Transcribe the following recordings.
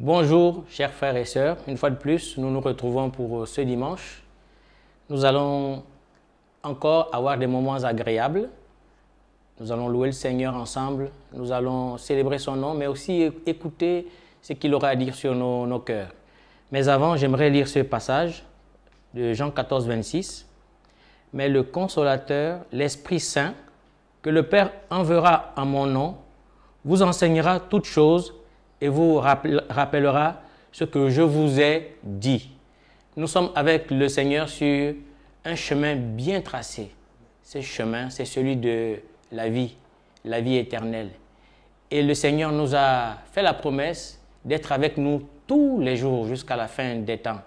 Bonjour, chers frères et sœurs. Une fois de plus, nous nous retrouvons pour ce dimanche. Nous allons encore avoir des moments agréables. Nous allons louer le Seigneur ensemble. Nous allons célébrer son nom, mais aussi écouter ce qu'il aura à dire sur nos cœurs. Mais avant, j'aimerais lire ce passage de Jean 14, 26. « Mais le Consolateur, l'Esprit Saint, que le Père enverra en mon nom, vous enseignera toutes choses et vous rappellera ce que je vous ai dit. » Nous sommes avec le Seigneur sur un chemin bien tracé. Ce chemin, c'est celui de la vie éternelle. Et le Seigneur nous a fait la promesse d'être avec nous tous les jours jusqu'à la fin des temps.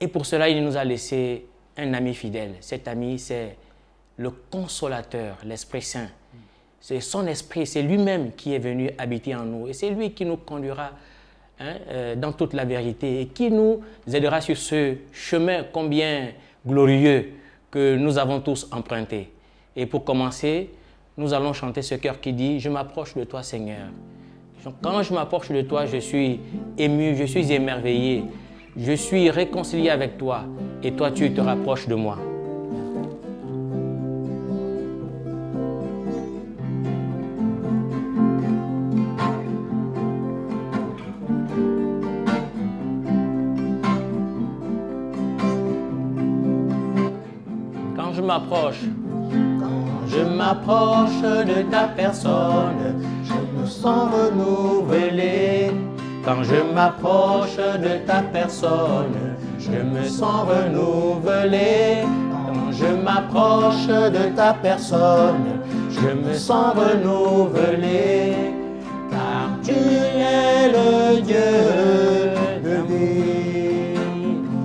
Et pour cela, il nous a laissé un ami fidèle. Cet ami, c'est le Consolateur, l'Esprit Saint. C'est son Esprit, c'est lui-même qui est venu habiter en nous. Et c'est lui qui nous conduira dans toute la vérité et qui nous aidera sur ce chemin combien glorieux que nous avons tous emprunté. Et pour commencer, nous allons chanter ce chœur qui dit « Je m'approche de toi, Seigneur ». Quand je m'approche de toi, je suis ému, je suis émerveillé. Je suis réconcilié avec toi et toi, tu te rapproches de moi. Quand je m'approche de ta personne, je me sens renouvelé. Quand je m'approche de ta personne, je me sens renouvelé. Quand je m'approche de ta personne, je me sens renouvelé. Car tu es le Dieu de vie.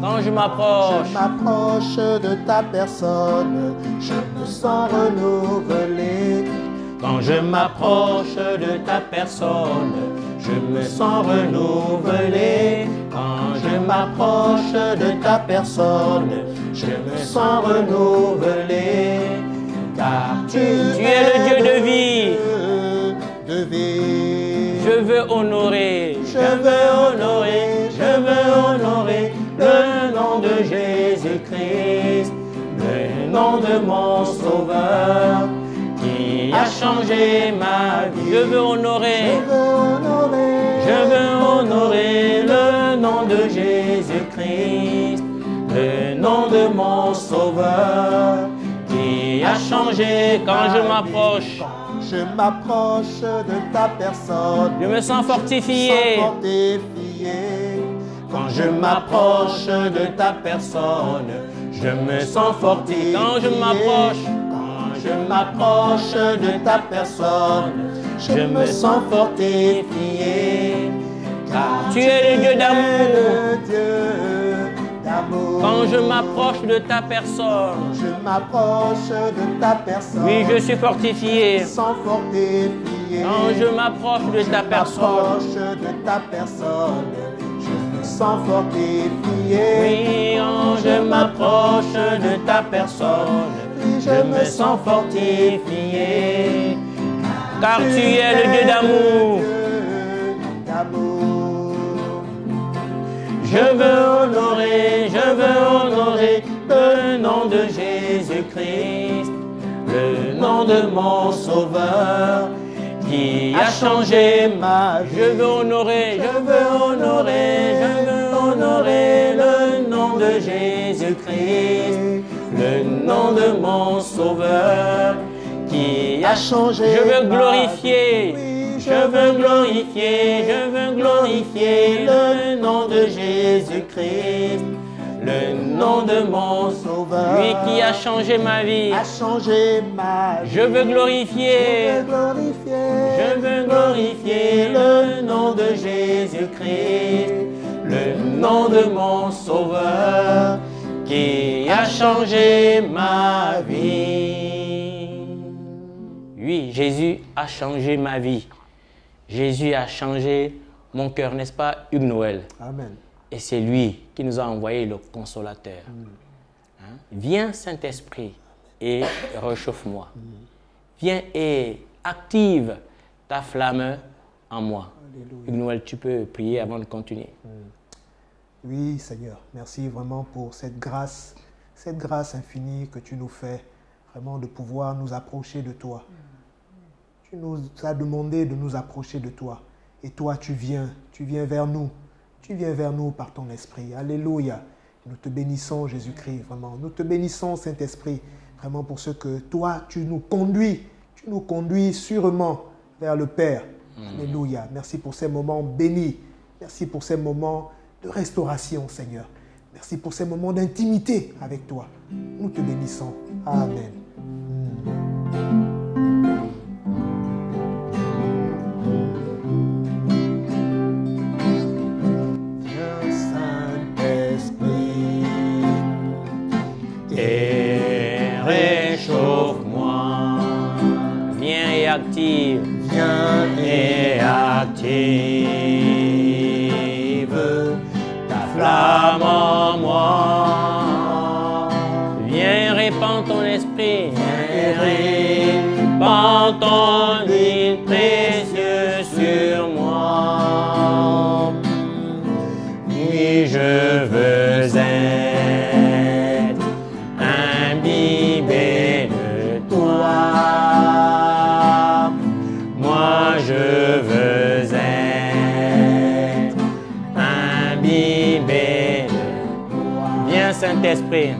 Quand je m'approche de ta personne, je me sens renouvelé. Quand je m'approche de ta personne, je me sens renouvelé. Quand je m'approche de ta personne, je me sens renouvelé. Car tu es le Dieu de vie. Je veux honorer le nom de Jésus-Christ, le nom de mon Sauveur, qui a changé ma vie. Je veux honorer le nom de Jésus-Christ, le nom de mon Sauveur, qui a changé quand je m'approche. Je m'approche de ta personne, Je me sens fortifié. Quand je m'approche de ta personne, je me sens fortifié. Quand je m'approche de ta personne, je me sens fortifié. Car tu es le Dieu d'amour. Quand je m'approche de ta personne, Je m'approche de ta personne. oui, je suis fortifié. Je me sens fortifié. Quand je m'approche de ta personne, de ta personne, je me sens fortifié. oui, quand je m'approche de ta personne, je me sens fortifié. Car tu es le Dieu d'amour. Je veux honorer le nom de Jésus-Christ, le nom de mon Sauveur, qui a changé ma vie. Je veux honorer le nom de Jésus-Christ, le nom de mon Sauveur, qui a changé. Je veux glorifier. Je veux glorifier le nom de Jésus-Christ, le nom de mon Sauveur, lui qui a changé ma vie. Je veux glorifier le nom de Jésus-Christ, le nom de mon Sauveur, qui a changé ma vie. Oui, Jésus a changé ma vie. Jésus a changé mon cœur, n'est-ce pas, Hugues Noël? Amen. Et c'est lui qui nous a envoyé le Consolateur. Hein? Viens, Saint-Esprit, et réchauffe-moi. Viens et active ta flamme en moi. Hugues Noël, tu peux prier avant de continuer. Oui, Seigneur, merci vraiment pour cette grâce infinie que tu nous fais, vraiment de pouvoir nous approcher de toi. Tu nous as demandé de nous approcher de toi. Et toi, tu viens vers nous. Tu viens vers nous par ton esprit. Alléluia. Nous te bénissons, Jésus-Christ, vraiment. Nous te bénissons, Saint-Esprit, vraiment pour ce que toi, tu nous conduis sûrement vers le Père. Alléluia. Merci pour ces moments bénis. Merci pour ces moments de restauration, Seigneur. Merci pour ces moments d'intimité avec toi. Nous te bénissons. Amen. Viens, Saint-Esprit, et réchauffe-moi. Viens et active. Viens et active ta flamme en moi. Viens et répands ton esprit. Et répands ton huile précieuse sur moi. Oui, je veux être imbibé de toi. Moi, je veux être imbibé de toi. Viens, Saint-Esprit.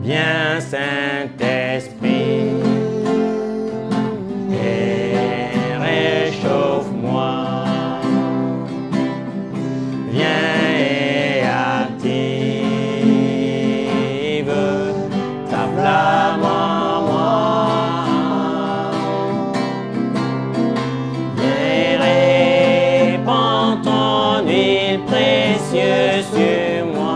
Viens, Saint-Esprit, et réchauffe-moi. Viens et active ta flamme en moi. Viens et répands ton huile précieuse sur moi.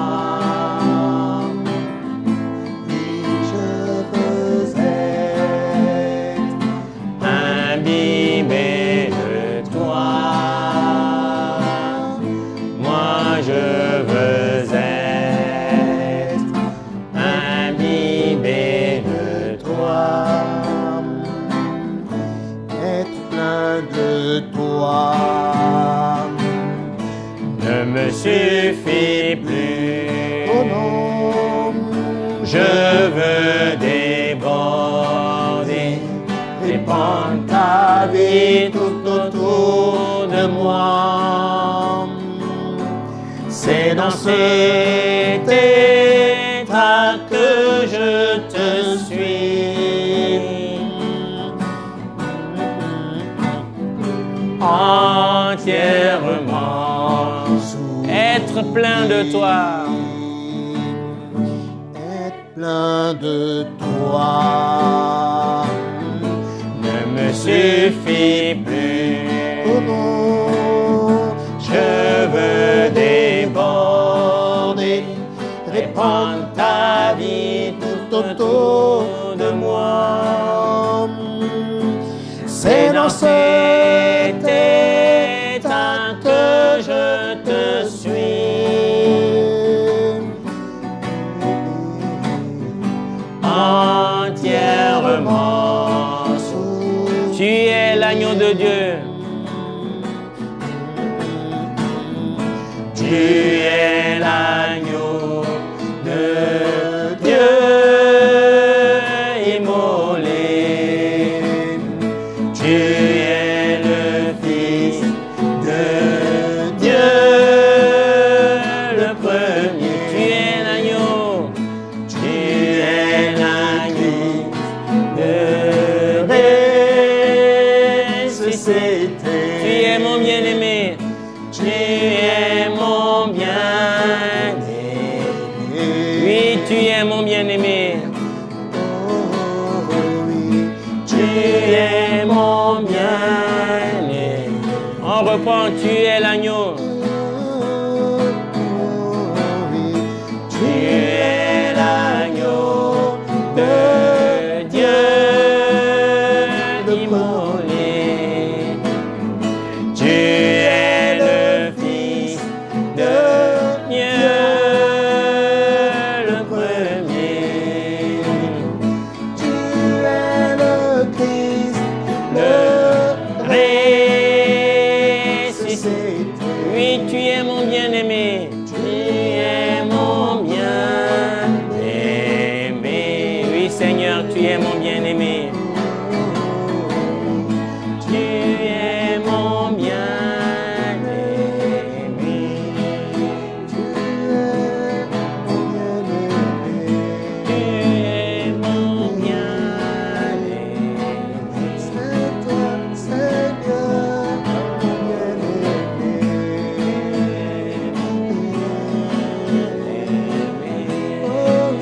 Ne me suffit plus. Oh non, Je veux déborder, répandre ta vie tout autour de moi. C'est dans cet état que je te suis. Entièrement, Être plein de toi. être plein de toi ne me suffit plus. oh non, Je veux déborder, répandre ta vie tout autour de moi. C'est dans cet état que je te suis. Entièrement, Tu es l'agneau de Dieu. tu es l'agneau de Dieu immolé. Tu es le Fils de Dieu, le premier. Tu es l'agneau. Tu es l'agneau de ressuscité. Tu es mon bien-aimé. Tu es mon bien-aimé. Oui, tu es mon bien-aimé. Oh, oui. Tu es mon bien-aimé. On reprend, tu es l'agneau. Tu es l'agneau de Dieu immolé. Tu es le Fils de Dieu, le premier. Tu es le Christ, le Oui, tu es mon bien-aimé. Tu es mon bien-aimé. Oui, Seigneur, tu es mon bien-aimé. Tu es mon bien-aimé. Tu es mon bien-aimé. C'est toi, Seigneur, mon bien-aimé. Oh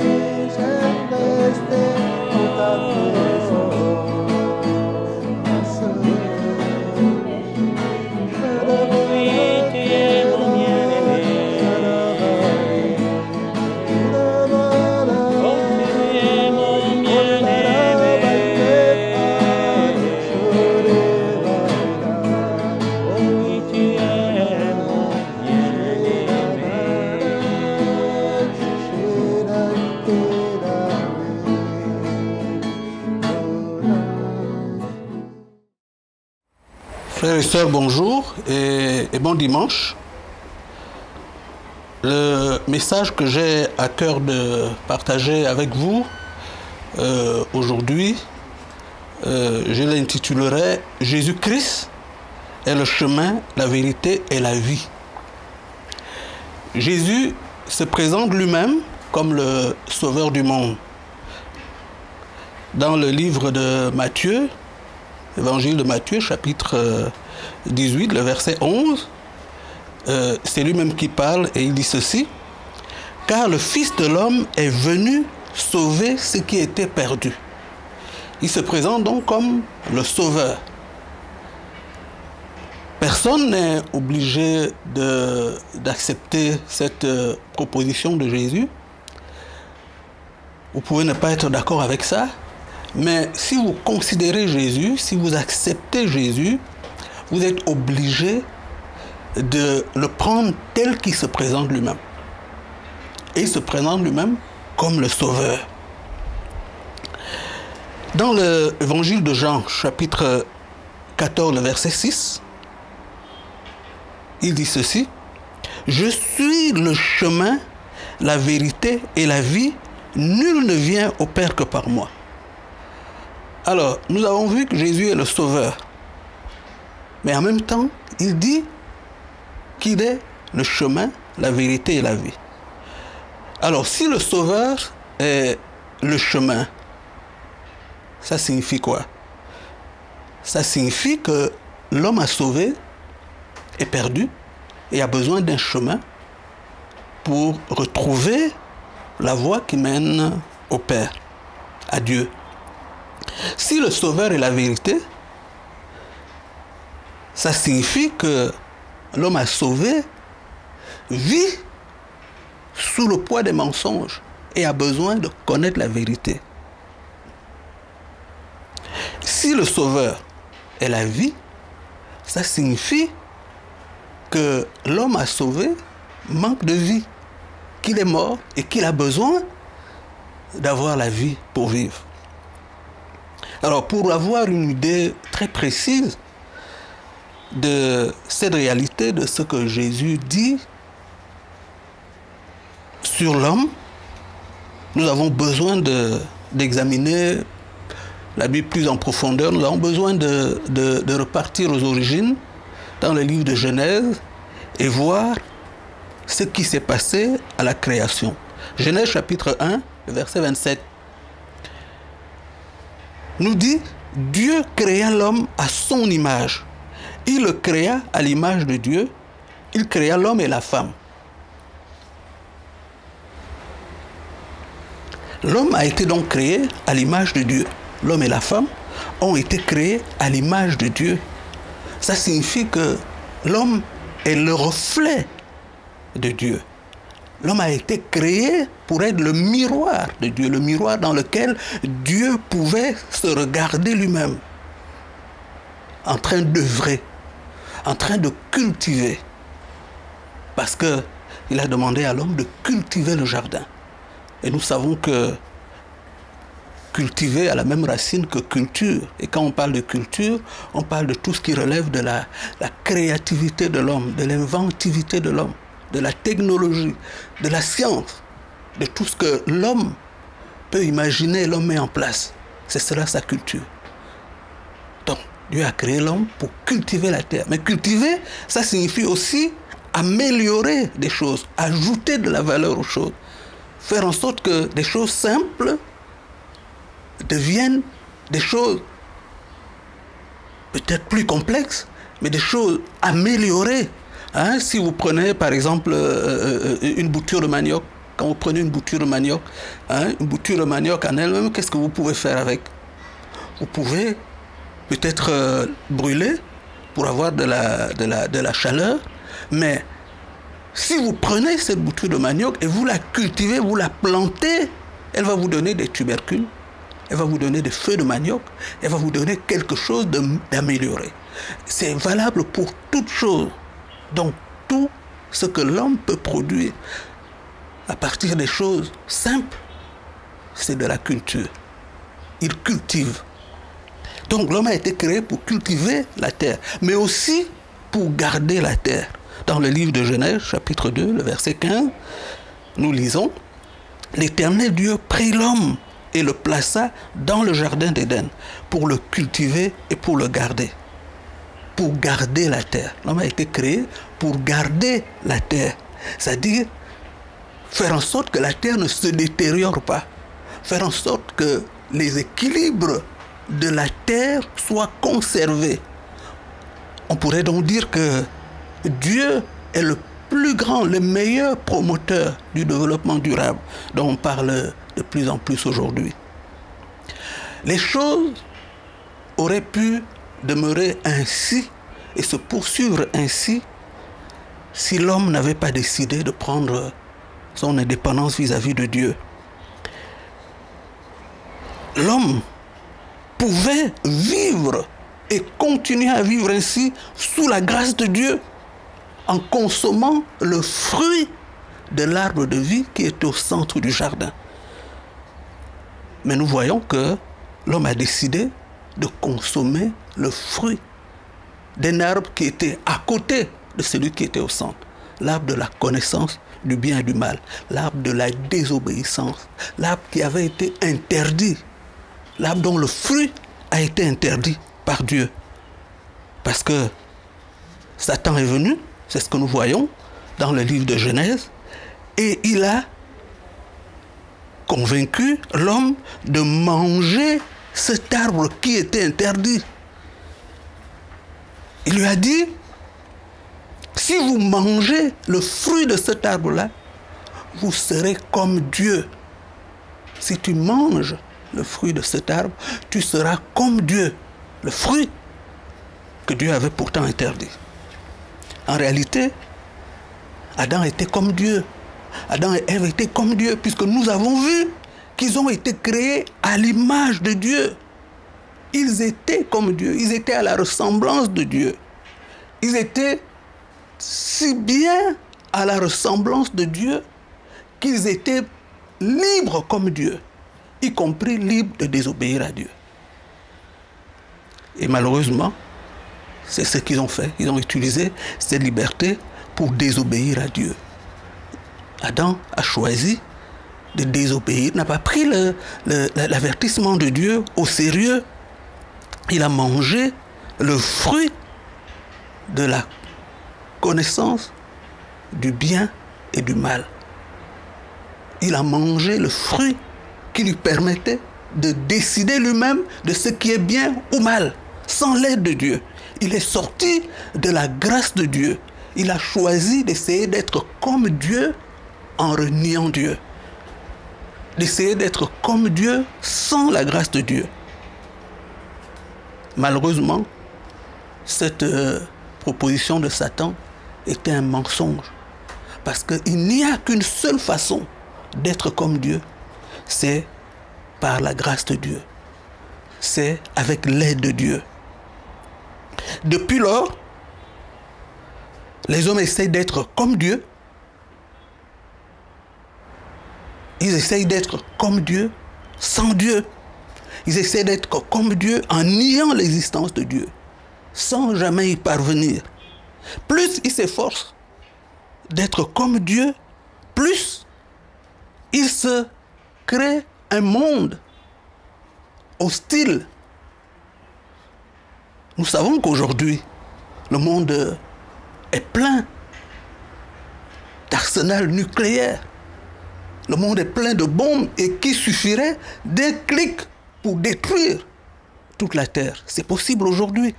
oui, j'aime rester dans ta présence. Oui, tu es mon bien-aimé. Oh, tu es mon bien-aimé. Oh, oui, tu es mon bien-aimé. Frères et sœurs, bonjour et bon dimanche. Le message que j'ai à cœur de partager avec vous aujourd'hui, je l'intitulerai « Jésus-Christ est le chemin, la vérité et la vie ». Jésus se présente lui-même comme le sauveur du monde. Dans le livre de Matthieu, Évangile de Matthieu, chapitre 18, le verset 11, c'est lui-même qui parle et il dit ceci: « Car le Fils de l'homme est venu sauver ce qui était perdu. » Il se présente donc comme le sauveur. Personne n'est obligé d'accepter cette proposition de Jésus. Vous pouvez ne pas être d'accord avec ça. Mais si vous considérez Jésus, si vous acceptez Jésus, vous êtes obligé de le prendre tel qu'il se présente lui-même. Et il se présente lui-même comme le Sauveur. Dans l'évangile de Jean, chapitre 14, le verset 6, il dit ceci: « Je suis le chemin, la vérité et la vie. Nul ne vient au Père que par moi. » Alors, nous avons vu que Jésus est le Sauveur. Mais en même temps, il dit qu'il est le chemin, la vérité et la vie. Alors, si le Sauveur est le chemin, ça signifie quoi? Ça signifie que l'homme à sauver est perdu et a besoin d'un chemin pour retrouver la voie qui mène au Père, à Dieu. Si le Sauveur est la vérité, ça signifie que l'homme à sauver vit sous le poids des mensonges et a besoin de connaître la vérité. Si le Sauveur est la vie, ça signifie que l'homme à sauver manque de vie, qu'il est mort et qu'il a besoin d'avoir la vie pour vivre. Alors, pour avoir une idée très précise de cette réalité, de ce que Jésus dit sur l'homme, nous avons besoin d'examiner la Bible plus en profondeur. Nous avons besoin de repartir aux origines dans le livre de Genèse et voir ce qui s'est passé à la création. Genèse chapitre 1, verset 27. Nous dit: Dieu créa l'homme à son image. Il le créa à l'image de Dieu. Il créa l'homme et la femme. L'homme a été donc créé à l'image de Dieu. L'homme et la femme ont été créés à l'image de Dieu. Ça signifie que l'homme est le reflet de Dieu. L'homme a été créé pour être le miroir de Dieu, le miroir dans lequel Dieu pouvait se regarder lui-même, en train d'œuvrer, en train de cultiver. Parce qu'il a demandé à l'homme de cultiver le jardin. Et nous savons que cultiver a la même racine que culture. Et quand on parle de culture, on parle de tout ce qui relève de la créativité de l'homme, de l'inventivité de l'homme, de la technologie, de la science, de tout ce que l'homme peut imaginer et l'homme met en place. C'est cela sa culture. Donc, Dieu a créé l'homme pour cultiver la terre. Mais cultiver, ça signifie aussi améliorer des choses, ajouter de la valeur aux choses, faire en sorte que des choses simples deviennent des choses peut-être plus complexes, mais des choses améliorées. Hein, si vous prenez par exemple une bouture de manioc, quand vous prenez une bouture de manioc, hein, une bouture de manioc en elle-même, qu'est-ce que vous pouvez faire avec? Vous pouvez peut-être brûler pour avoir de la chaleur, mais si vous prenez cette bouture de manioc et vous la cultivez, vous la plantez, elle va vous donner des tubercules, elle va vous donner des feuilles de manioc, elle va vous donner quelque chose d'amélioré. C'est valable pour toute chose. Donc tout ce que l'homme peut produire à partir des choses simples, c'est de la culture. Il cultive. Donc l'homme a été créé pour cultiver la terre, mais aussi pour garder la terre. Dans le livre de Genèse, chapitre 2, le verset 15, nous lisons « L'Éternel Dieu prit l'homme et le plaça dans le jardin d'Éden pour le cultiver et pour le garder. » Pour garder la terre. L'homme a été créé pour garder la terre. C'est-à-dire faire en sorte que la terre ne se détériore pas. Faire en sorte que les équilibres de la terre soient conservés. On pourrait donc dire que Dieu est le plus grand, le meilleur promoteur du développement durable dont on parle de plus en plus aujourd'hui. Les choses auraient pu demeurer ainsi et se poursuivre ainsi si l'homme n'avait pas décidé de prendre son indépendance vis-à-vis de Dieu. L'homme pouvait vivre et continuer à vivre ainsi sous la grâce de Dieu en consommant le fruit de l'arbre de vie qui est au centre du jardin. Mais nous voyons que l'homme a décidé de consommer le fruit d'un arbre qui était à côté de celui qui était au centre. L'arbre de la connaissance du bien et du mal, l'arbre de la désobéissance, l'arbre qui avait été interdit, l'arbre dont le fruit a été interdit par Dieu. Parce que Satan est venu, c'est ce que nous voyons dans le livre de Genèse, et il a convaincu l'homme de manger cet arbre qui était interdit. Il lui a dit, si vous mangez le fruit de cet arbre-là, vous serez comme Dieu. Si tu manges le fruit de cet arbre, tu seras comme Dieu. Le fruit que Dieu avait pourtant interdit. En réalité, Adam était comme Dieu. Adam et Ève étaient comme Dieu, puisque nous avons vu qu'ils ont été créés à l'image de Dieu. Ils étaient comme Dieu, ils étaient à la ressemblance de Dieu. Ils étaient si bien à la ressemblance de Dieu qu'ils étaient libres comme Dieu, y compris libres de désobéir à Dieu. Et malheureusement, c'est ce qu'ils ont fait. Ils ont utilisé cette liberté pour désobéir à Dieu. Adam a choisi de désobéir, n'a pas pris l'avertissement de Dieu au sérieux. Il a mangé le fruit de la connaissance du bien et du mal. Il a mangé le fruit qui lui permettait de décider lui-même de ce qui est bien ou mal, sans l'aide de Dieu. Il est sorti de la grâce de Dieu. Il a choisi d'essayer d'être comme Dieu en reniant Dieu. D'essayer d'être comme Dieu sans la grâce de Dieu. Malheureusement, cette proposition de Satan était un mensonge. Parce qu'il n'y a qu'une seule façon d'être comme Dieu, c'est par la grâce de Dieu. C'est avec l'aide de Dieu. Depuis lors, les hommes essayent d'être comme Dieu. Ils essayent d'être comme Dieu, sans Dieu. Ils essaient d'être comme Dieu en niant l'existence de Dieu, sans jamais y parvenir. Plus ils s'efforcent d'être comme Dieu, plus ils se créent un monde hostile. Nous savons qu'aujourd'hui, le monde est plein d'arsenal nucléaire. Le monde est plein de bombes et qu'il suffirait d'un clic pour détruire toute la Terre. C'est possible aujourd'hui.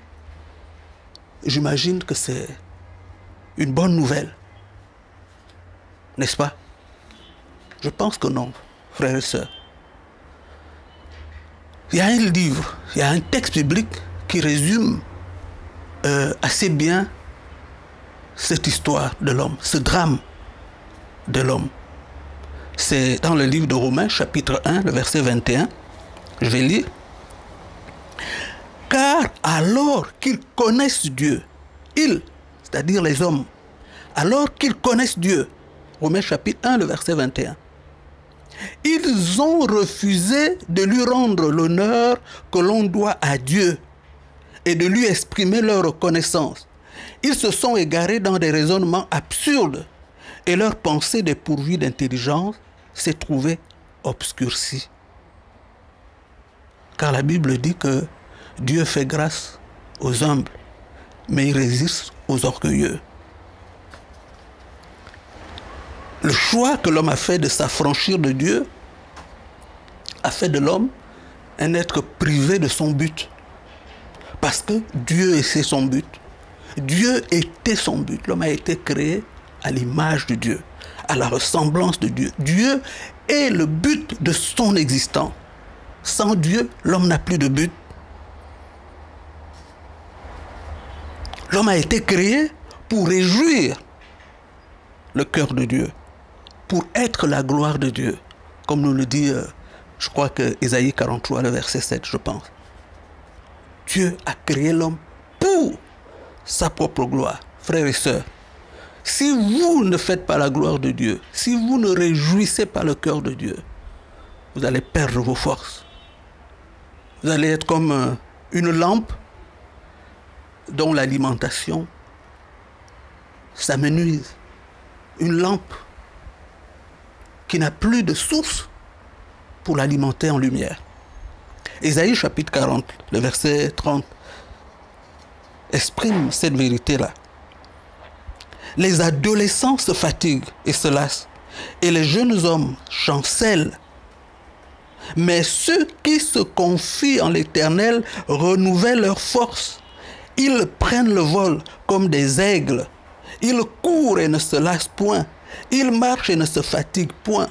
J'imagine que c'est une bonne nouvelle. N'est-ce pas? Je pense que non, frères et sœurs. Il y a un livre, il y a un texte biblique qui résume assez bien cette histoire de l'homme, ce drame de l'homme. C'est dans le livre de Romains, chapitre 1, le verset 21. Je vais lire. Car alors qu'ils connaissent Dieu, ils, c'est-à-dire les hommes, alors qu'ils connaissent Dieu, Romains chapitre 1, le verset 21, ils ont refusé de lui rendre l'honneur que l'on doit à Dieu et de lui exprimer leur reconnaissance. Ils se sont égarés dans des raisonnements absurdes et leur pensée dépourvue d'intelligence s'est trouvée obscurcie. Car la Bible dit que Dieu fait grâce aux humbles, mais il résiste aux orgueilleux. Le choix que l'homme a fait de s'affranchir de Dieu a fait de l'homme un être privé de son but. Parce que Dieu était son but. Dieu était son but. L'homme a été créé à l'image de Dieu, à la ressemblance de Dieu. Dieu est le but de son existence. Sans Dieu, l'homme n'a plus de but. L'homme a été créé pour réjouir le cœur de Dieu, pour être la gloire de Dieu, comme nous le dit, je crois que Ésaïe 43, le verset 7, je pense. Dieu a créé l'homme pour sa propre gloire. Frères et sœurs, si vous ne faites pas la gloire de Dieu, si vous ne réjouissez pas le cœur de Dieu, vous allez perdre vos forces. Vous allez être comme une lampe dont l'alimentation s'amenuise. Une lampe qui n'a plus de source pour l'alimenter en lumière. Ésaïe chapitre 40, le verset 30, exprime cette vérité-là. Les adolescents se fatiguent et se lassent, et les jeunes hommes chancellent. Mais ceux qui se confient en l'Éternel renouvellent leur force. Ils prennent le vol comme des aigles. Ils courent et ne se lassent point. Ils marchent et ne se fatiguent point.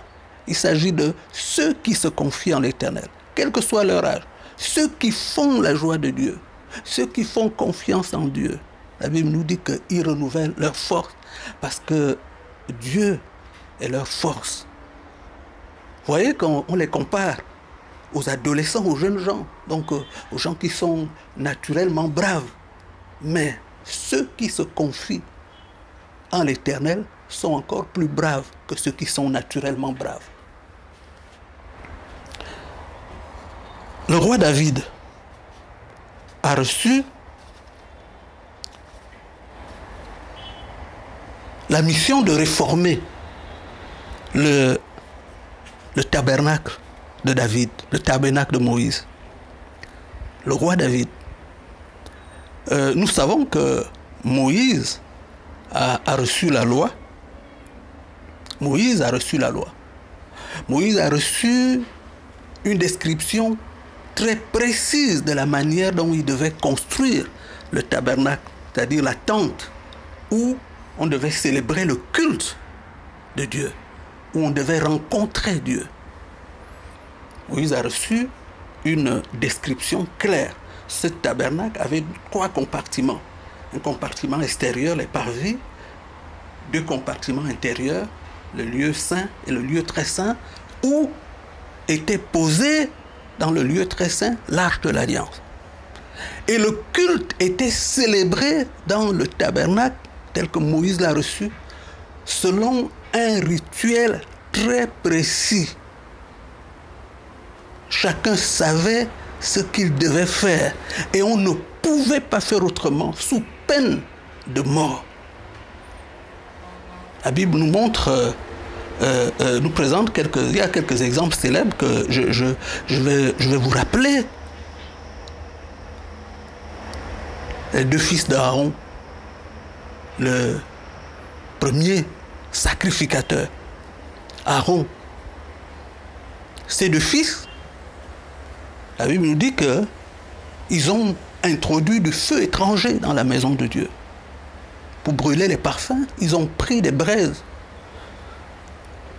Il s'agit de ceux qui se confient en l'Éternel, quel que soit leur âge. Ceux qui font la joie de Dieu, ceux qui font confiance en Dieu. La Bible nous dit qu'ils renouvellent leur force parce que Dieu est leur force. Vous voyez qu'on les compare aux adolescents, aux jeunes gens, donc aux gens qui sont naturellement braves. Mais ceux qui se confient en l'Éternel sont encore plus braves que ceux qui sont naturellement braves. Le roi David a reçu la mission de réformer le tabernacle de David, le tabernacle de Moïse. Le roi David. Nous savons que Moïse a reçu la loi. Moïse a reçu la loi. Moïse a reçu une description très précise de la manière dont il devait construire le tabernacle, c'est-à-dire la tente où on devait célébrer le culte de Dieu, où on devait rencontrer Dieu. Moïse a reçu une description claire. Ce tabernacle avait 3 compartiments. Un compartiment extérieur, les parvis, 2 compartiments intérieurs, le lieu saint et le lieu très saint, où était posé dans le lieu très saint l'arche de l'alliance. Et le culte était célébré dans le tabernacle, tel que Moïse l'a reçu, selon un rituel très précis. chacun savait ce qu'il devait faire et on ne pouvait pas faire autrement sous peine de mort. La Bible nous montre, nous présente il y a quelques exemples célèbres que je vais vous rappeler. Les deux fils d'Aaron, le premier sacrificateur, Aaron, ses deux fils, la Bible nous dit qu'ils ont introduit du feu étranger dans la maison de Dieu. Pour brûler les parfums, ils ont pris des braises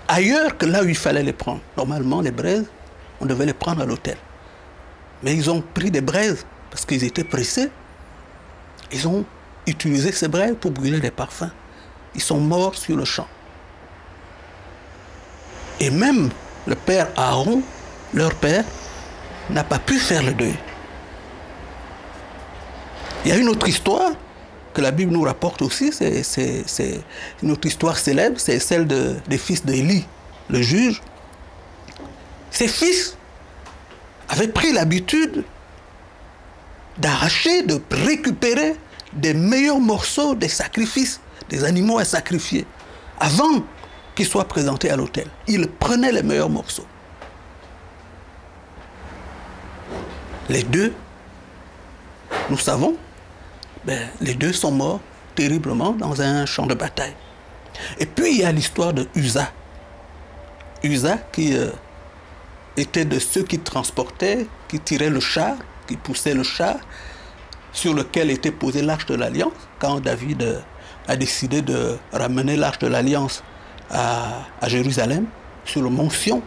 ailleurs que là où il fallait les prendre. Normalement, les braises, on devait les prendre à l'autel. Mais ils ont pris des braises parce qu'ils étaient pressés. Ils ont utilisé ces braises pour brûler les parfums. Ils sont morts sur le champ. Et même le père Aaron, leur père, n'a pas pu faire le deuil. Il y a une autre histoire que la Bible nous rapporte aussi, c'est une autre histoire célèbre, c'est celle des fils d'Élie, le juge. Ses fils avaient pris l'habitude d'arracher, de récupérer des meilleurs morceaux des sacrifices, des animaux à sacrifier, avant qu'ils soient présentés à l'autel. Ils prenaient les meilleurs morceaux. Les deux, nous savons, les deux sont morts terriblement dans un champ de bataille. Et puis il y a l'histoire de Uza. Uza qui était de ceux qui transportaient, qui tiraient le char, qui poussaient le char, sur lequel était posée l'arche de l'Alliance, quand David a décidé de ramener l'arche de l'Alliance à Jérusalem, sur le mont Sion.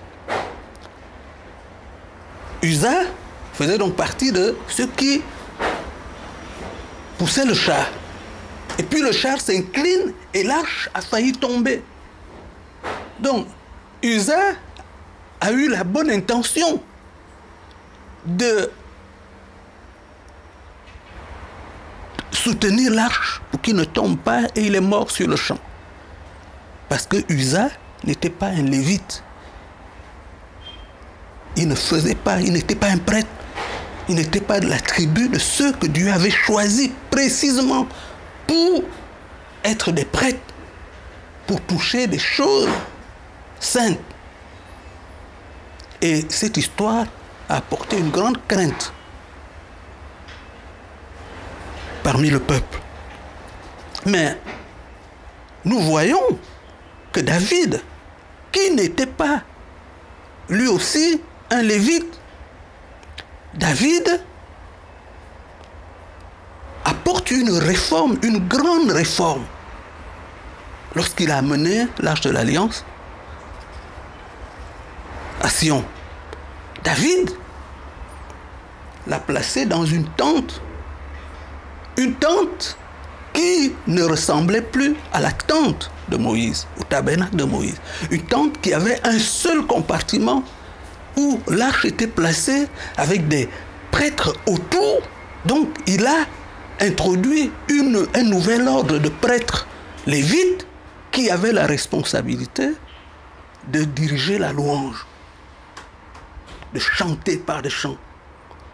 Uza faisait donc partie de ceux qui poussaient le char. Et puis le char s'incline et l'arche a failli tomber. Donc, Uza a eu la bonne intention de soutenir l'arche pour qu'il ne tombe pas et il est mort sur le champ. Parce que Uza n'était pas un lévite. Il ne faisait pas, il n'était pas un prêtre. Il n'était pas de la tribu de ceux que Dieu avait choisis précisément pour être des prêtres, pour toucher des choses saintes. Et cette histoire a apporté une grande crainte parmi le peuple. Mais nous voyons que David, qui n'était pas lui aussi un lévite, David apporte une réforme, une grande réforme, lorsqu'il a amené l'arche de l'Alliance à Sion. David l'a placé dans une tente qui ne ressemblait plus à la tente de Moïse, au tabernacle de Moïse. Une tente qui avait un seul compartiment où l'arche était placée avec des prêtres autour. Donc il a introduit un nouvel ordre de prêtres lévites qui avaient la responsabilité de diriger la louange, de chanter par des chants.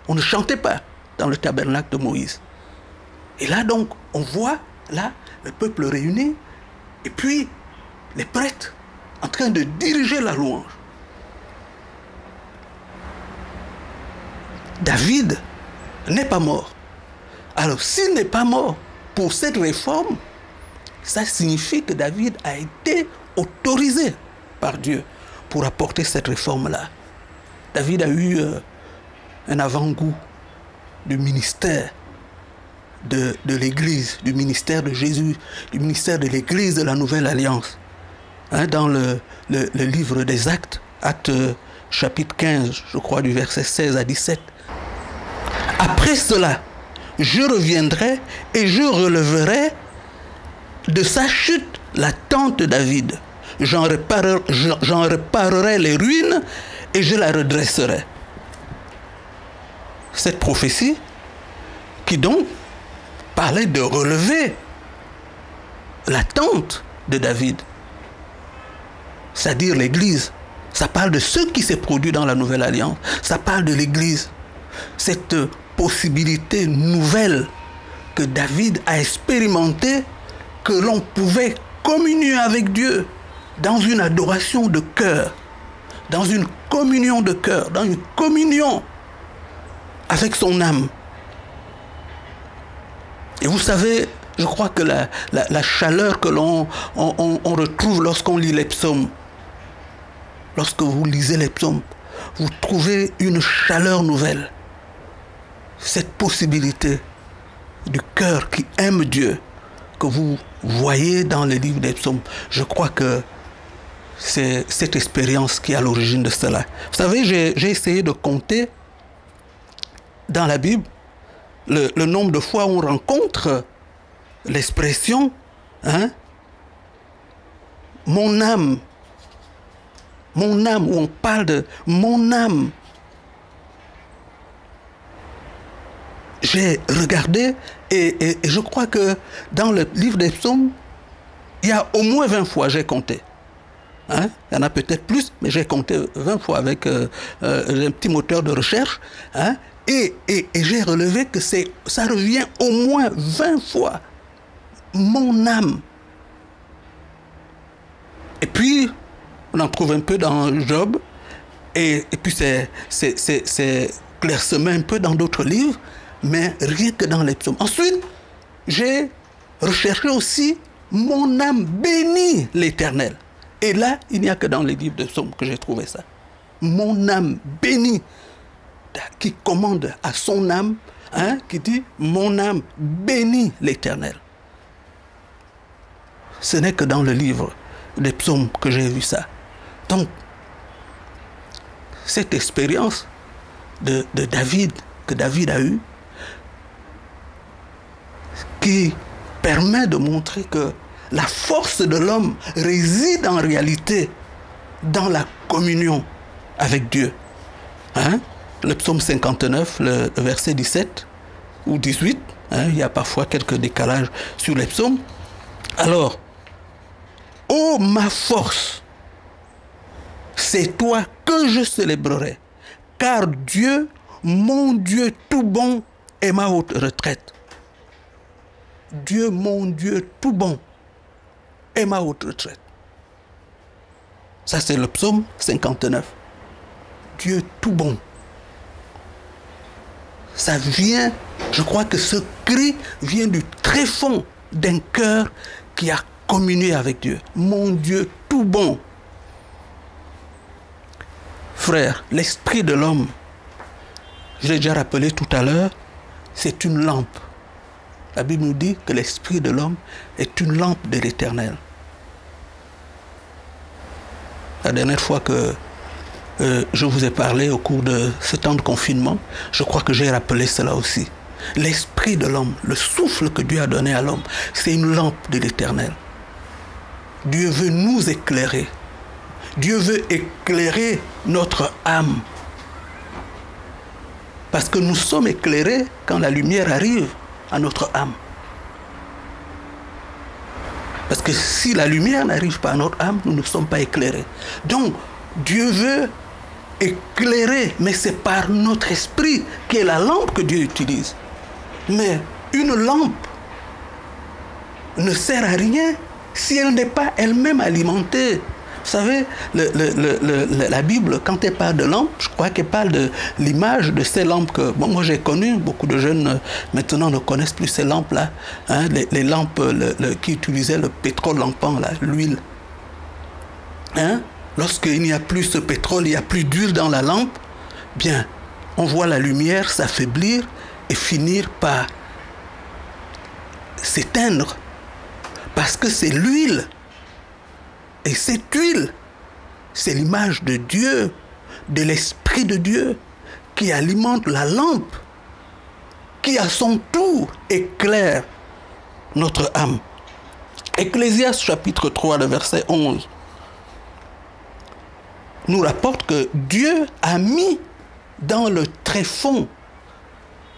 On ne chantait pas dans le tabernacle de Moïse. Et là donc, on voit là le peuple réuni et puis les prêtres en train de diriger la louange. David n'est pas mort. Alors s'il n'est pas mort pour cette réforme, ça signifie que David a été autorisé par Dieu pour apporter cette réforme-là. David a eu un avant-goût du ministère de l'Église, du ministère de Jésus, du ministère de l'Église de la Nouvelle Alliance. Dans le livre des Actes, Actes chapitre 15, je crois, du verset 16 à 17. Après cela, je reviendrai et je releverai de sa chute la tente de David. J'en réparerai les ruines et je la redresserai. Cette prophétie qui donc parlait de relever la tente de David, c'est-à-dire l'Église, Ça parle de ce qui s'est produit dans la Nouvelle Alliance. Ça parle de l'Église. Cette possibilité nouvelle que David a expérimentée, que l'on pouvait communier avec Dieu dans une adoration de cœur, dans une communion de cœur, dans une communion avec son âme. Et vous savez, je crois que la chaleur que l'on retrouve lorsqu'on lit les psaumes, lorsque vous lisez les psaumes, vous trouvez une chaleur nouvelle. Cette possibilité du cœur qui aime Dieu, que vous voyez dans le livre des psaumes, je crois que c'est cette expérience qui est à l'origine de cela. Vous savez, j'ai essayé de compter dans la Bible le nombre de fois où on rencontre l'expression mon âme, où on parle de mon âme. J'ai regardé et je crois que dans le livre des psaumes, il y a au moins 20 fois, j'ai compté. Il y en a peut-être plus, mais j'ai compté 20 fois avec un petit moteur de recherche. Et j'ai relevé que ça revient au moins 20 fois. Mon âme. Et puis, on en trouve un peu dans Job. Et puis, c'est clairsemé un peu dans d'autres livres. Mais rien que dans les psaumes. Ensuite, j'ai recherché aussi mon âme bénit l'Éternel. Et là, il n'y a que dans les livres de psaumes que j'ai trouvé ça. Mon âme bénit, qui commande à son âme, qui dit mon âme bénit l'Éternel. Ce n'est que dans le livre des psaumes que j'ai vu ça. Donc, cette expérience de David, que David a eue, qui permet de montrer que la force de l'homme réside en réalité dans la communion avec Dieu. Le psaume 59, le verset 17 ou 18, il y a parfois quelques décalages sur les psaumes. Alors, ô ma force, c'est toi que je célébrerai, car Dieu, mon Dieu tout bon, est ma haute retraite. Dieu, mon Dieu tout bon, est ma haute retraite. Ça, c'est le psaume 59. Dieu tout bon. Ça vient, je crois que ce cri vient du tréfonds d'un cœur qui a communié avec Dieu. Mon Dieu tout bon. Frère, l'esprit de l'homme, je l'ai déjà rappelé tout à l'heure, c'est une lampe. La Bible nous dit que l'esprit de l'homme est une lampe de l'Éternel. La dernière fois que je vous ai parlé au cours de ce temps de confinement, je crois que j'ai rappelé cela aussi. L'esprit de l'homme, le souffle que Dieu a donné à l'homme, c'est une lampe de l'Éternel. Dieu veut nous éclairer. Dieu veut éclairer notre âme. Parce que nous sommes éclairés quand la lumière arrive à notre âme. Parce que si la lumière n'arrive pas à notre âme, nous ne sommes pas éclairés. Donc, Dieu veut éclairer, mais c'est par notre esprit qui est la lampe que Dieu utilise. Mais une lampe ne sert à rien si elle n'est pas elle-même alimentée. Vous savez, la Bible, quand elle parle de lampes, je crois qu'elle parle de l'image de ces lampes que moi j'ai connues. Beaucoup de jeunes maintenant ne connaissent plus ces lampes-là. Les lampes qui utilisaient le pétrole lampant, l'huile. Lorsqu'il n'y a plus ce pétrole, il n'y a plus d'huile dans la lampe, bien, on voit la lumière s'affaiblir et finir par s'éteindre. Parce que c'est l'huile. Et cette huile, c'est l'image de Dieu, de l'Esprit de Dieu, qui alimente la lampe, qui à son tour éclaire notre âme. Ecclésiaste chapitre 3, le verset 11, nous rapporte que Dieu a mis dans le tréfonds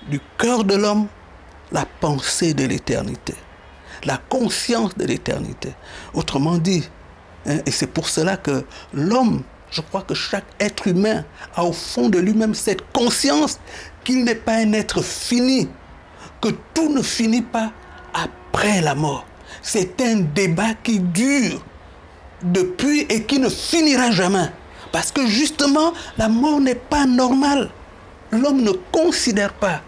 du cœur de l'homme la pensée de l'éternité, la conscience de l'éternité. Autrement dit, et c'est pour cela que l'homme Je crois que chaque être humain a au fond de lui-même cette conscience qu'il n'est pas un être fini, que tout ne finit pas après la mort. C'est un débat qui dure depuis et qui ne finira jamais. Parce que justement, la mort n'est pas normale. L'homme ne considère pas,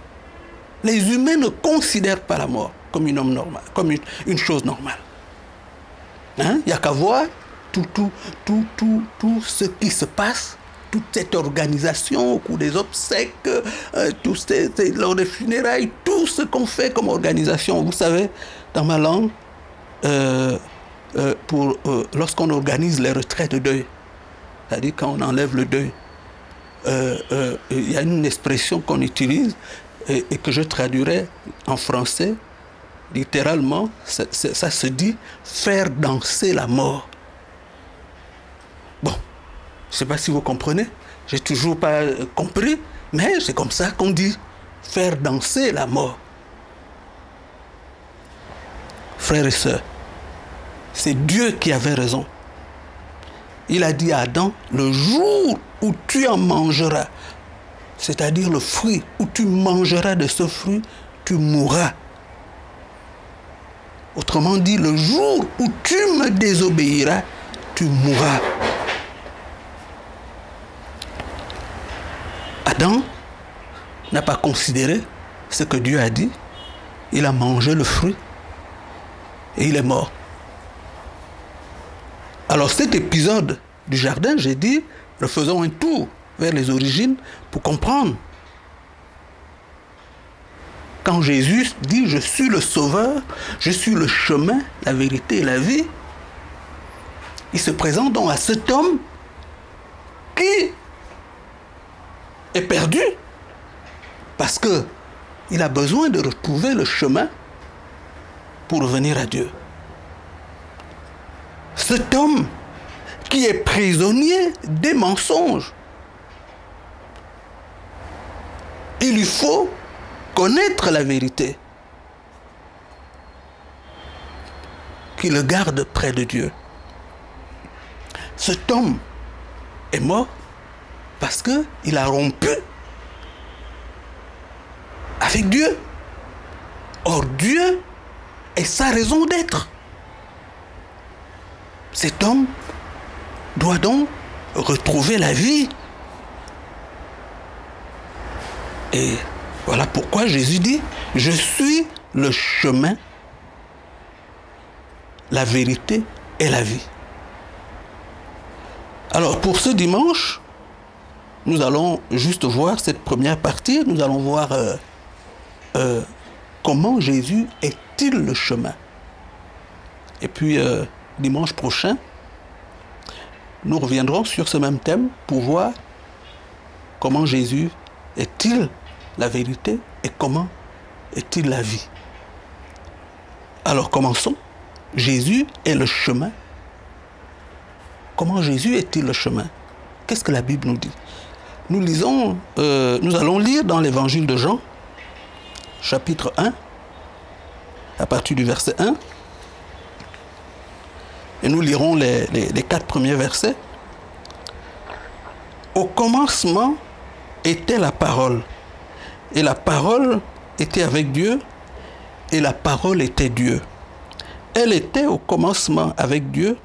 les humains ne considèrent pas la mort comme une homme normale, comme une chose normale. Hein? Il n'y a qu'à voir tout ce qui se passe, toute cette organisation au cours des obsèques, lors des funérailles, tout ce qu'on fait comme organisation. Vous savez, dans ma langue, lorsqu'on organise les retraites de deuil, c'est-à-dire quand on enlève le deuil, il y a une expression qu'on utilise et que je traduirai en français, littéralement, ça se dit « faire danser la mort ». Bon, je ne sais pas si vous comprenez, j'ai toujours pas compris, mais c'est comme ça qu'on dit « faire danser la mort ». Frères et sœurs, c'est Dieu qui avait raison. Il a dit à Adam, le jour où tu en mangeras, c'est-à-dire le fruit, où tu mangeras de ce fruit, tu mourras. Autrement dit, le jour où tu me désobéiras, tu mourras. Adam n'a pas considéré ce que Dieu a dit. Il a mangé le fruit et il est mort. Alors cet épisode du jardin, j'ai dit, refaisons un tour vers les origines pour comprendre. Quand Jésus dit « Je suis le sauveur, je suis le chemin, la vérité et la vie », il se présente donc à cet homme qui est perdu parce qu'il a besoin de retrouver le chemin pour revenir à Dieu. Cet homme qui est prisonnier des mensonges. Il lui faut connaître la vérité qui le garde près de Dieu. Cet homme est mort parce qu'il a rompu avec Dieu. Or, Dieu est sa raison d'être. Cet homme doit donc retrouver la vie. Et voilà pourquoi Jésus dit, je suis le chemin, la vérité et la vie. Alors pour ce dimanche, nous allons juste voir cette première partie, nous allons voir comment Jésus est-il le chemin. Et puis dimanche prochain, nous reviendrons sur ce même thème pour voir comment Jésus est-il la vérité et comment est-il la vie. Alors commençons. Jésus est le chemin. Comment Jésus est-il le chemin? Qu'est-ce que la Bible nous dit? Nous allons lire dans l'évangile de Jean, chapitre 1, à partir du verset 1. Et nous lirons les 4 premiers versets. Au commencement était la parole. Et la parole était avec Dieu. Et la parole était Dieu. Elle était au commencement avec Dieu.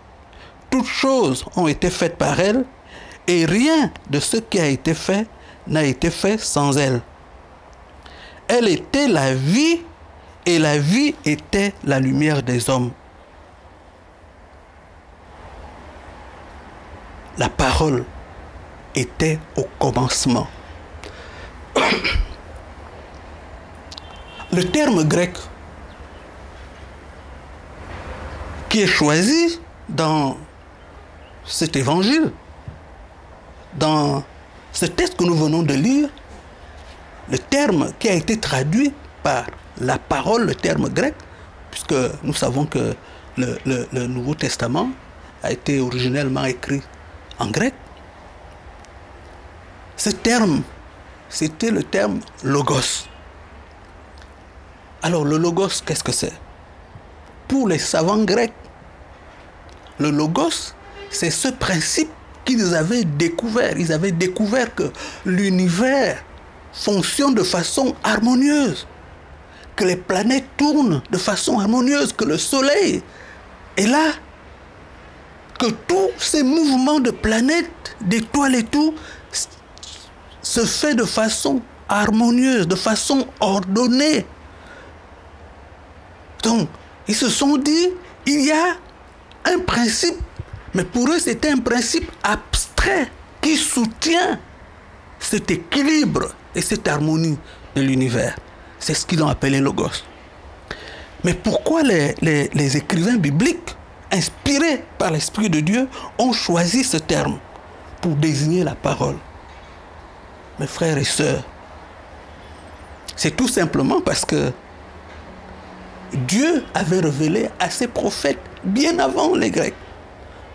Toutes choses ont été faites par elle. Et rien de ce qui a été fait n'a été fait sans elle. Elle était la vie. Et la vie était la lumière des hommes. La parole était au commencement. Le terme grec qui est choisi dans cet évangile, dans ce texte que nous venons de lire, le terme qui a été traduit par la parole, le terme grec, puisque nous savons que le Nouveau Testament a été originellement écrit en grec. Ce terme, c'était le terme logos. Alors le logos, qu'est-ce que c'est? Pour les savants grecs, le logos, c'est ce principe qu'ils avaient découvert. Ils avaient découvert que l'univers fonctionne de façon harmonieuse, que les planètes tournent de façon harmonieuse, que le soleil est là, que tous ces mouvements de planètes, d'étoiles et tout, se fait de façon harmonieuse, de façon ordonnée. Donc, ils se sont dit, il y a un principe, mais pour eux c'était un principe abstrait qui soutient cet équilibre et cette harmonie de l'univers. C'est ce qu'ils ont appelé Logos. Mais pourquoi les écrivains bibliques, inspirés par l'Esprit de Dieu, ont choisi ce terme pour désigner la parole? Mes frères et sœurs, c'est tout simplement parce que Dieu avait révélé à ses prophètes bien avant les Grecs.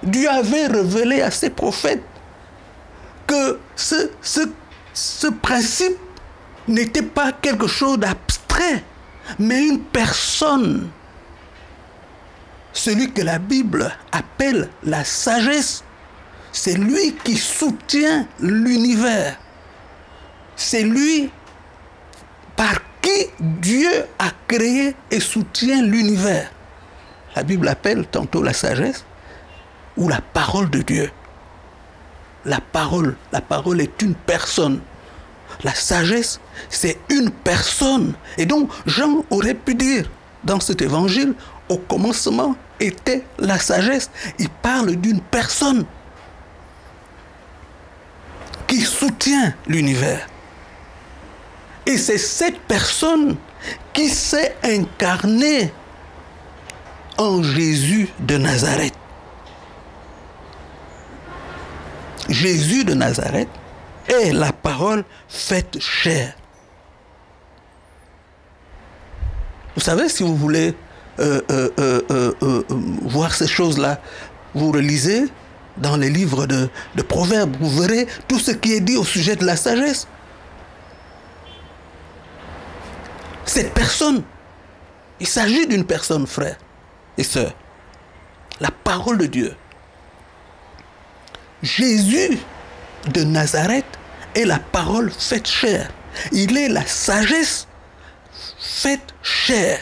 Dieu avait révélé à ses prophètes que ce principe n'était pas quelque chose d'abstrait, mais une personne. Celui que la Bible appelle la sagesse, c'est lui qui soutient l'univers. C'est lui par qui Dieu a créé et soutient l'univers. La Bible appelle tantôt la sagesse ou la parole de Dieu. La parole est une personne. La sagesse, c'est une personne. Et donc, Jean aurait pu dire dans cet évangile, au commencement était la sagesse. Il parle d'une personne qui soutient l'univers. Et c'est cette personne qui s'est incarnée en Jésus de Nazareth. Jésus de Nazareth est la parole faite chair. Vous savez, si vous voulez voir ces choses-là, vous relisez dans les livres de Proverbes, vous verrez tout ce qui est dit au sujet de la sagesse. Cette personne, il s'agit d'une personne, frère et sœurs. La parole de Dieu. Jésus de Nazareth est la parole faite chair. Il est la sagesse faite chair.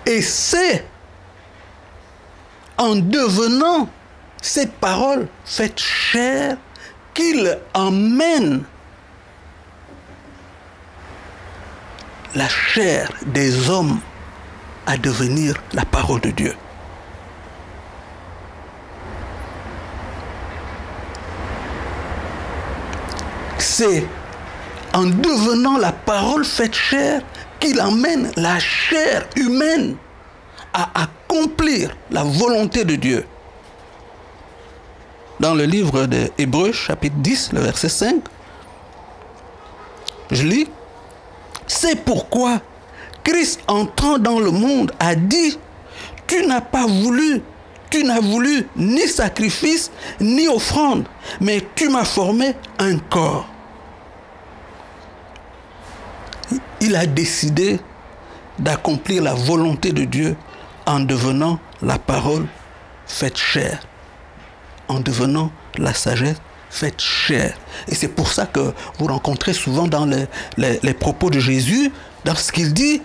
Et c'est en devenant cette parole faite chair qu'il emmène la chair des hommes à devenir la parole de Dieu. C'est en devenant la parole faite chair qu'il emmène la chair humaine à accomplir la volonté de Dieu. Dans le livre de Hébreux, chapitre 10, le verset 5, je lis: c'est pourquoi Christ, entrant dans le monde, a dit: tu n'as voulu ni sacrifice, ni offrande, mais tu m'as formé un corps. Il a décidé d'accomplir la volonté de Dieu en devenant la parole faite chair, en devenant la sagesse faite chair. Et c'est pour ça que vous rencontrez souvent dans les propos de Jésus, dans ce qu'il dit,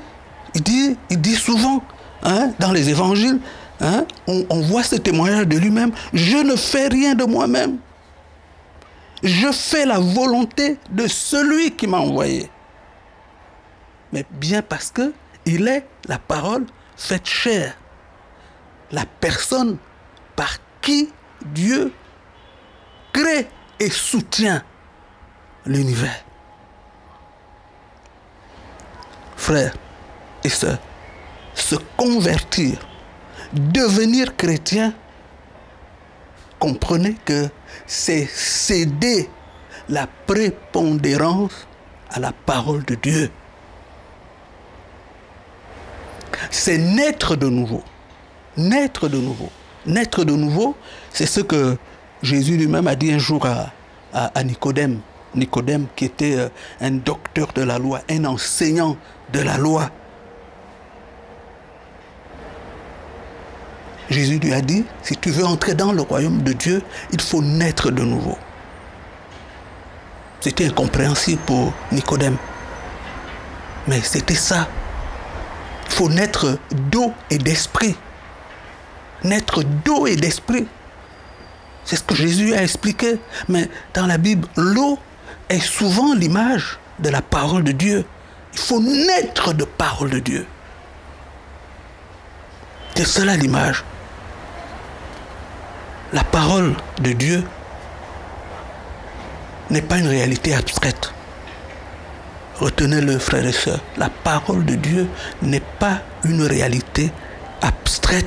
il dit souvent, dans les évangiles, on voit ce témoignage de lui-même: je ne fais rien de moi-même, je fais la volonté de celui qui m'a envoyé. Mais bien parce que il est la parole faite chair, la personne par qui Dieu crée et soutient l'univers. Frères et sœurs, se convertir, devenir chrétien, comprenez que c'est céder la prépondérance à la parole de Dieu. C'est naître de nouveau. Naître de nouveau. Naître de nouveau, c'est ce que Jésus lui-même a dit un jour à Nicodème. Nicodème qui était un docteur de la loi, un enseignant de la loi. Jésus lui a dit, si tu veux entrer dans le royaume de Dieu, il faut naître de nouveau. C'était incompréhensible pour Nicodème. Mais c'était ça. Il faut naître d'eau et d'esprit. Naître d'eau et d'esprit. C'est ce que Jésus a expliqué. Mais dans la Bible, l'eau est souvent l'image de la parole de Dieu. Il faut naître de parole de Dieu. C'est cela l'image. La parole de Dieu n'est pas une réalité abstraite. Retenez-le, frères et sœurs. La parole de Dieu n'est pas une réalité abstraite.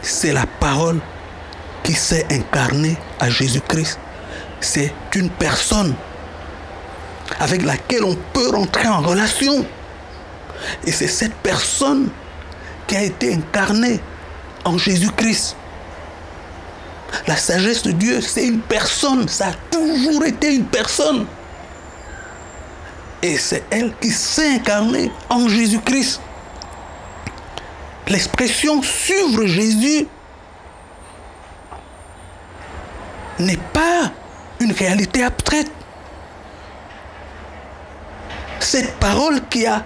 C'est la parole qui s'est incarnée à Jésus-Christ. C'est une personne avec laquelle on peut rentrer en relation. Et c'est cette personne qui a été incarnée en Jésus-Christ. La sagesse de Dieu, c'est une personne. Ça a toujours été une personne. Et c'est elle qui s'est incarnée en Jésus-Christ. L'expression suivre Jésus n'est pas une réalité abstraite. Cette parole qui a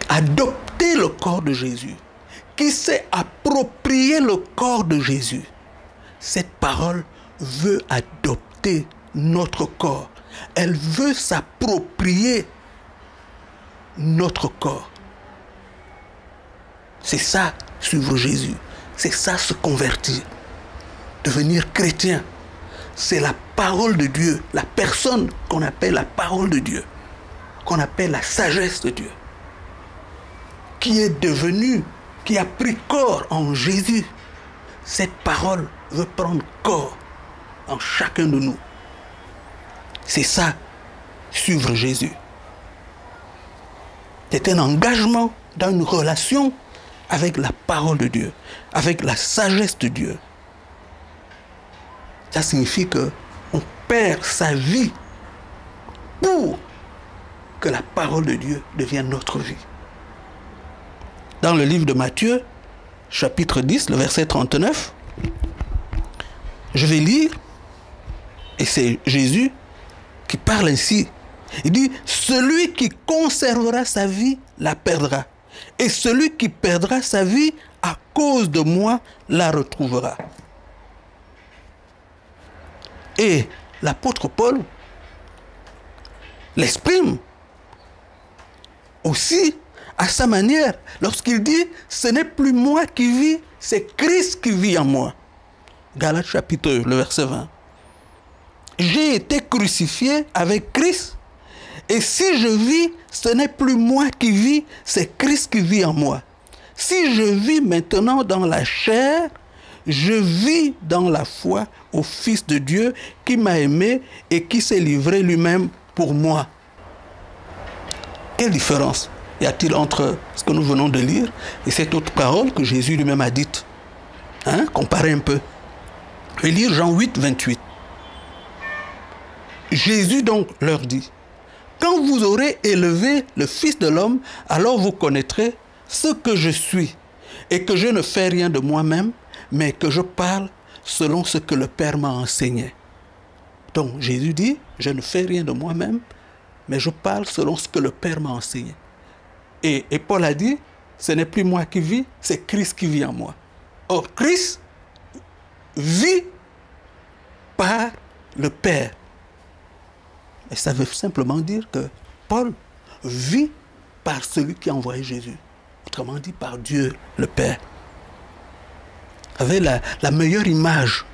adopté le corps de Jésus, qui s'est approprié le corps de Jésus, cette parole veut adopter notre corps. Elle veut s'approprier notre corps. C'est ça, suivre Jésus. C'est ça, se convertir. Devenir chrétien. C'est la parole de Dieu, la personne qu'on appelle la parole de Dieu, qu'on appelle la sagesse de Dieu, qui est devenue, qui a pris corps en Jésus. Cette parole veut prendre corps en chacun de nous. C'est ça, suivre Jésus. C'est un engagement dans une relation avec la parole de Dieu, avec la sagesse de Dieu. Ça signifie qu'on perd sa vie pour que la parole de Dieu devienne notre vie. Dans le livre de Matthieu, chapitre 10, le verset 39, je vais lire, et c'est Jésus qui parle ainsi. Il dit, celui qui conservera sa vie la perdra, et celui qui perdra sa vie à cause de moi la retrouvera. Et l'apôtre Paul l'exprime aussi à sa manière lorsqu'il dit, ce n'est plus moi qui vis, c'est Christ qui vit en moi. Galates chapitre 1, le verset 20. J'ai été crucifié avec Christ, et si je vis, ce n'est plus moi qui vis, c'est Christ qui vit en moi. Si je vis maintenant dans la chair, je vis dans la foi au Fils de Dieu qui m'a aimé et qui s'est livré lui-même pour moi. Quelle différence y a-t-il entre ce que nous venons de lire et cette autre parole que Jésus lui-même a dite? Comparez un peu. Je vais lire Jean 8, 28. Jésus donc leur dit, quand vous aurez élevé le Fils de l'homme, alors vous connaîtrez ce que je suis, et que je ne fais rien de moi-même, mais que je parle selon ce que le Père m'a enseigné. Donc Jésus dit, je ne fais rien de moi-même, mais je parle selon ce que le Père m'a enseigné. Et Paul a dit, ce n'est plus moi qui vis, c'est Christ qui vit en moi. Or, Christ vit par le Père. Et ça veut simplement dire que Paul vit par celui qui a envoyé Jésus. Autrement dit, par Dieu, le Père. Vous savez, la meilleure image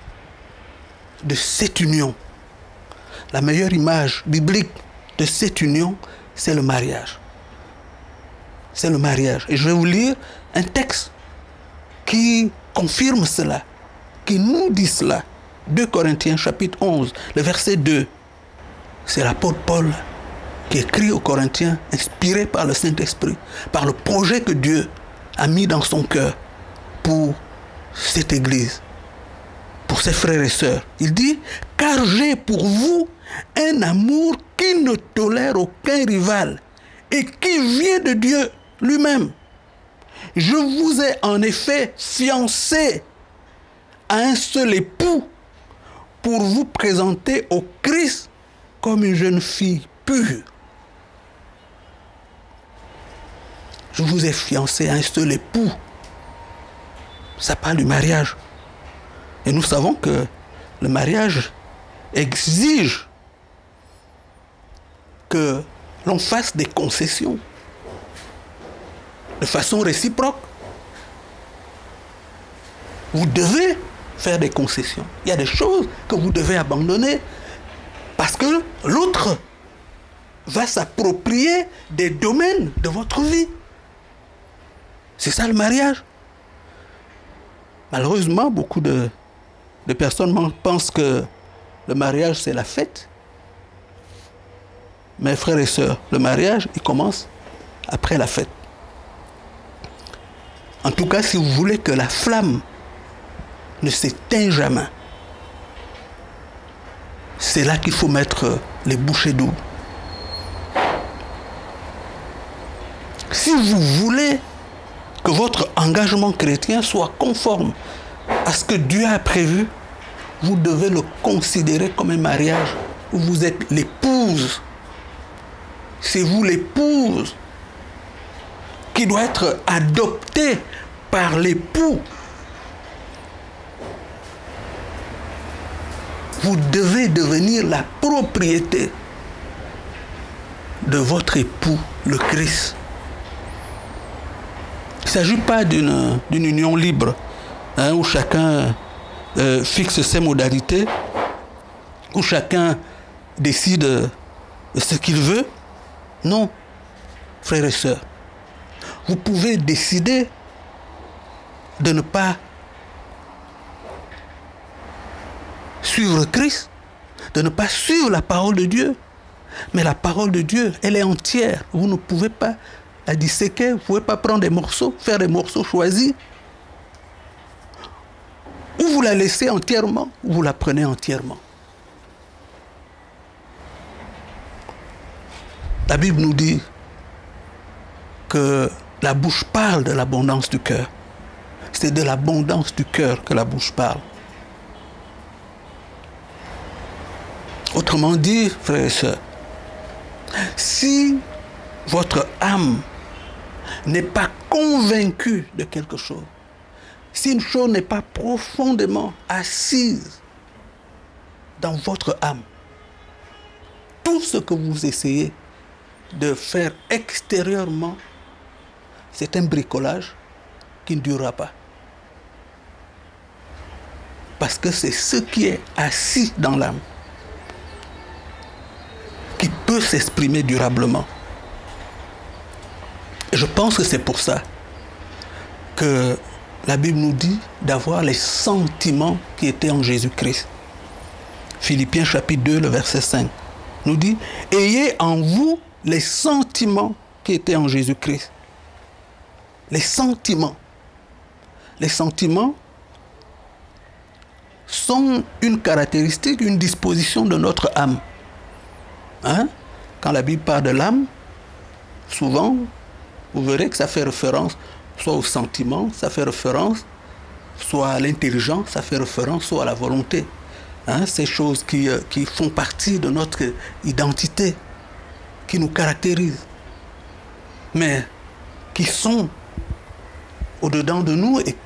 de cette union, la meilleure image biblique de cette union, c'est le mariage. C'est le mariage. Et je vais vous lire un texte qui confirme cela, qui nous dit cela. 2 Corinthiens chapitre 11, le verset 2. C'est l'apôtre Paul qui écrit aux Corinthiens, inspiré par le Saint-Esprit, par le projet que Dieu a mis dans son cœur pour cette Église, pour ses frères et sœurs. Il dit, car j'ai pour vous un amour qui ne tolère aucun rival et qui vient de Dieu lui-même. Je vous ai en effet fiancé à un seul époux pour vous présenter au Christ comme une jeune fille pure. Je vous ai fiancé à un seul époux. Ça parle du mariage. Et nous savons que le mariage exige que l'on fasse des concessions de façon réciproque. Vous devez faire des concessions. Il y a des choses que vous devez abandonner parce que l'autre va s'approprier des domaines de votre vie. C'est ça le mariage. Malheureusement, beaucoup de personnes pensent que le mariage, c'est la fête. Mes frères et sœurs, le mariage, il commence après la fête. En tout cas, si vous voulez que la flamme ne s'éteigne jamais, c'est là qu'il faut mettre les bouchées d'eau. Si vous voulez que votre engagement chrétien soit conforme à ce que Dieu a prévu, vous devez le considérer comme un mariage où vous êtes l'épouse. C'est vous l'épouse qui doit être adoptée par l'époux. Vous devez devenir la propriété de votre époux, le Christ. Il ne s'agit pas d'une union libre, où chacun fixe ses modalités, où chacun décide ce qu'il veut. Non, frères et sœurs, vous pouvez décider de ne pas suivre Christ, de ne pas suivre la parole de Dieu. Mais la parole de Dieu, elle est entière. Vous ne pouvez pas la disséquer, vous ne pouvez pas prendre des morceaux, faire des morceaux choisis. Ou vous la laissez entièrement, ou vous la prenez entièrement. La Bible nous dit que la bouche parle de l'abondance du cœur. C'est de l'abondance du cœur que la bouche parle. Autrement dit, frères et sœurs, si votre âme n'est pas convaincue de quelque chose, si une chose n'est pas profondément assise dans votre âme, tout ce que vous essayez de faire extérieurement, c'est un bricolage qui ne durera pas. Parce que c'est ce qui est assis dans l'âme qui peut s'exprimer durablement. Et je pense que c'est pour ça que la Bible nous dit d'avoir les sentiments qui étaient en Jésus-Christ. Philippiens chapitre 2, le verset 5 nous dit « Ayez en vous les sentiments qui étaient en Jésus-Christ. » Les sentiments. Les sentiments sont une caractéristique, une disposition de notre âme. Hein? Quand la Bible parle de l'âme, souvent, vous verrez que ça fait référence soit au sentiment, ça fait référence soit à l'intelligence, ça fait référence soit à la volonté. Hein? Ces choses qui font partie de notre identité, qui nous caractérisent, mais qui sont au-dedans de nous et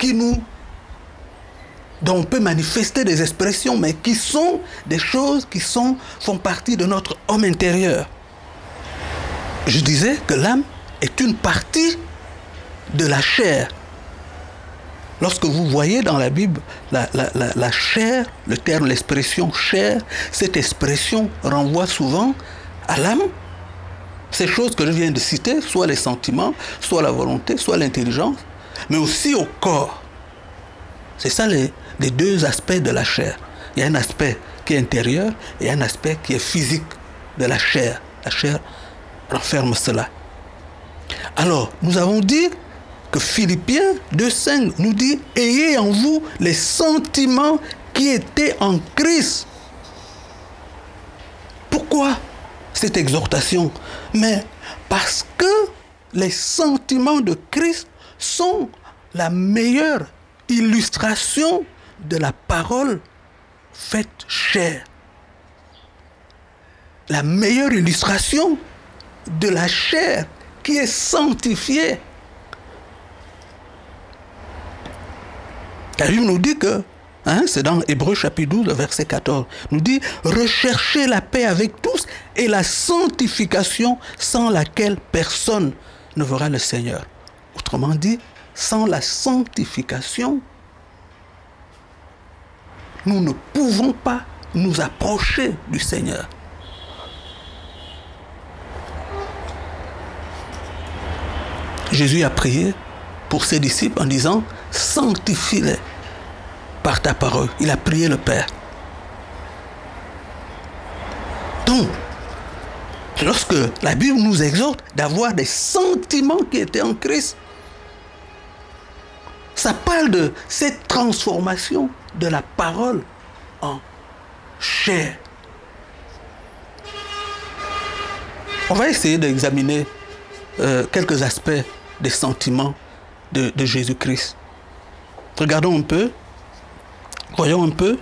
dont on peut manifester des expressions, mais qui sont des choses qui font partie de notre homme intérieur. Je disais que l'âme est une partie de la chair. Lorsque vous voyez dans la Bible la chair, le terme, l'expression chair, cette expression renvoie souvent à l'âme. Ces choses que je viens de citer, soit les sentiments, soit la volonté, soit l'intelligence, mais aussi au corps. C'est ça les deux aspects de la chair. Il y a un aspect qui est intérieur et un aspect qui est physique de la chair. La chair renferme cela. Alors, nous avons dit que Philippiens 2,5 nous dit « Ayez en vous les sentiments qui étaient en Christ. » Pourquoi cette exhortation? Mais parce que les sentiments de Christ sont la meilleure illustration de la parole faite chair. La meilleure illustration de la chair qui est sanctifiée. La Bible nous dit que, c'est dans Hébreux chapitre 12, verset 14, nous dit « Recherchez la paix avec tous et la sanctification sans laquelle personne ne verra le Seigneur. » Autrement dit, sans la sanctification, nous ne pouvons pas nous approcher du Seigneur. Jésus a prié pour ses disciples en disant « Sanctifie-les par ta parole ». Il a prié le Père. Donc, lorsque la Bible nous exhorte d'avoir des sentiments qui étaient en Christ, ça parle de cette transformation de la parole en chair. On va essayer d'examiner quelques aspects des sentiments de Jésus-Christ. Regardons un peu, voyons un peu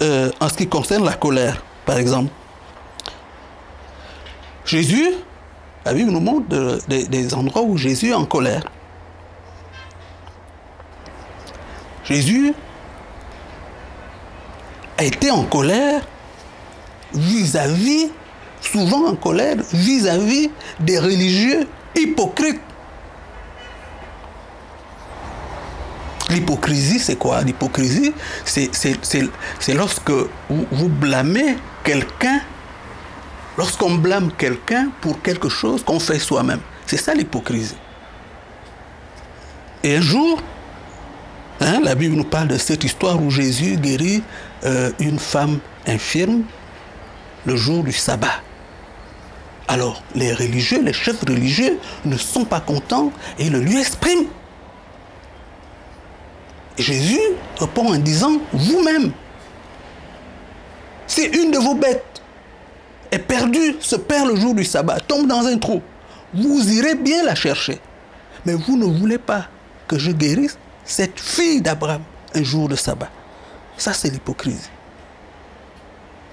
en ce qui concerne la colère, par exemple. Jésus, la Bible nous montre des endroits où Jésus est en colère. Jésus a été en colère vis-à-vis, souvent en colère vis-à-vis des religieux hypocrites. L'hypocrisie, c'est quoi? L'hypocrisie, c'est lorsque vous blâmez quelqu'un, lorsqu'on blâme quelqu'un pour quelque chose qu'on fait soi-même. C'est ça l'hypocrisie. Et un jour, la Bible nous parle de cette histoire où Jésus guérit une femme infirme le jour du sabbat. Alors, les religieux, les chefs religieux ne sont pas contents et ils le lui expriment. Et Jésus répond en disant, vous-même, si une de vos bêtes est perdue, se perd le jour du sabbat, tombe dans un trou, vous irez bien la chercher. Mais vous ne voulez pas que je guérisse cette fille d'Abraham un jour de sabbat. Ça, c'est l'hypocrisie.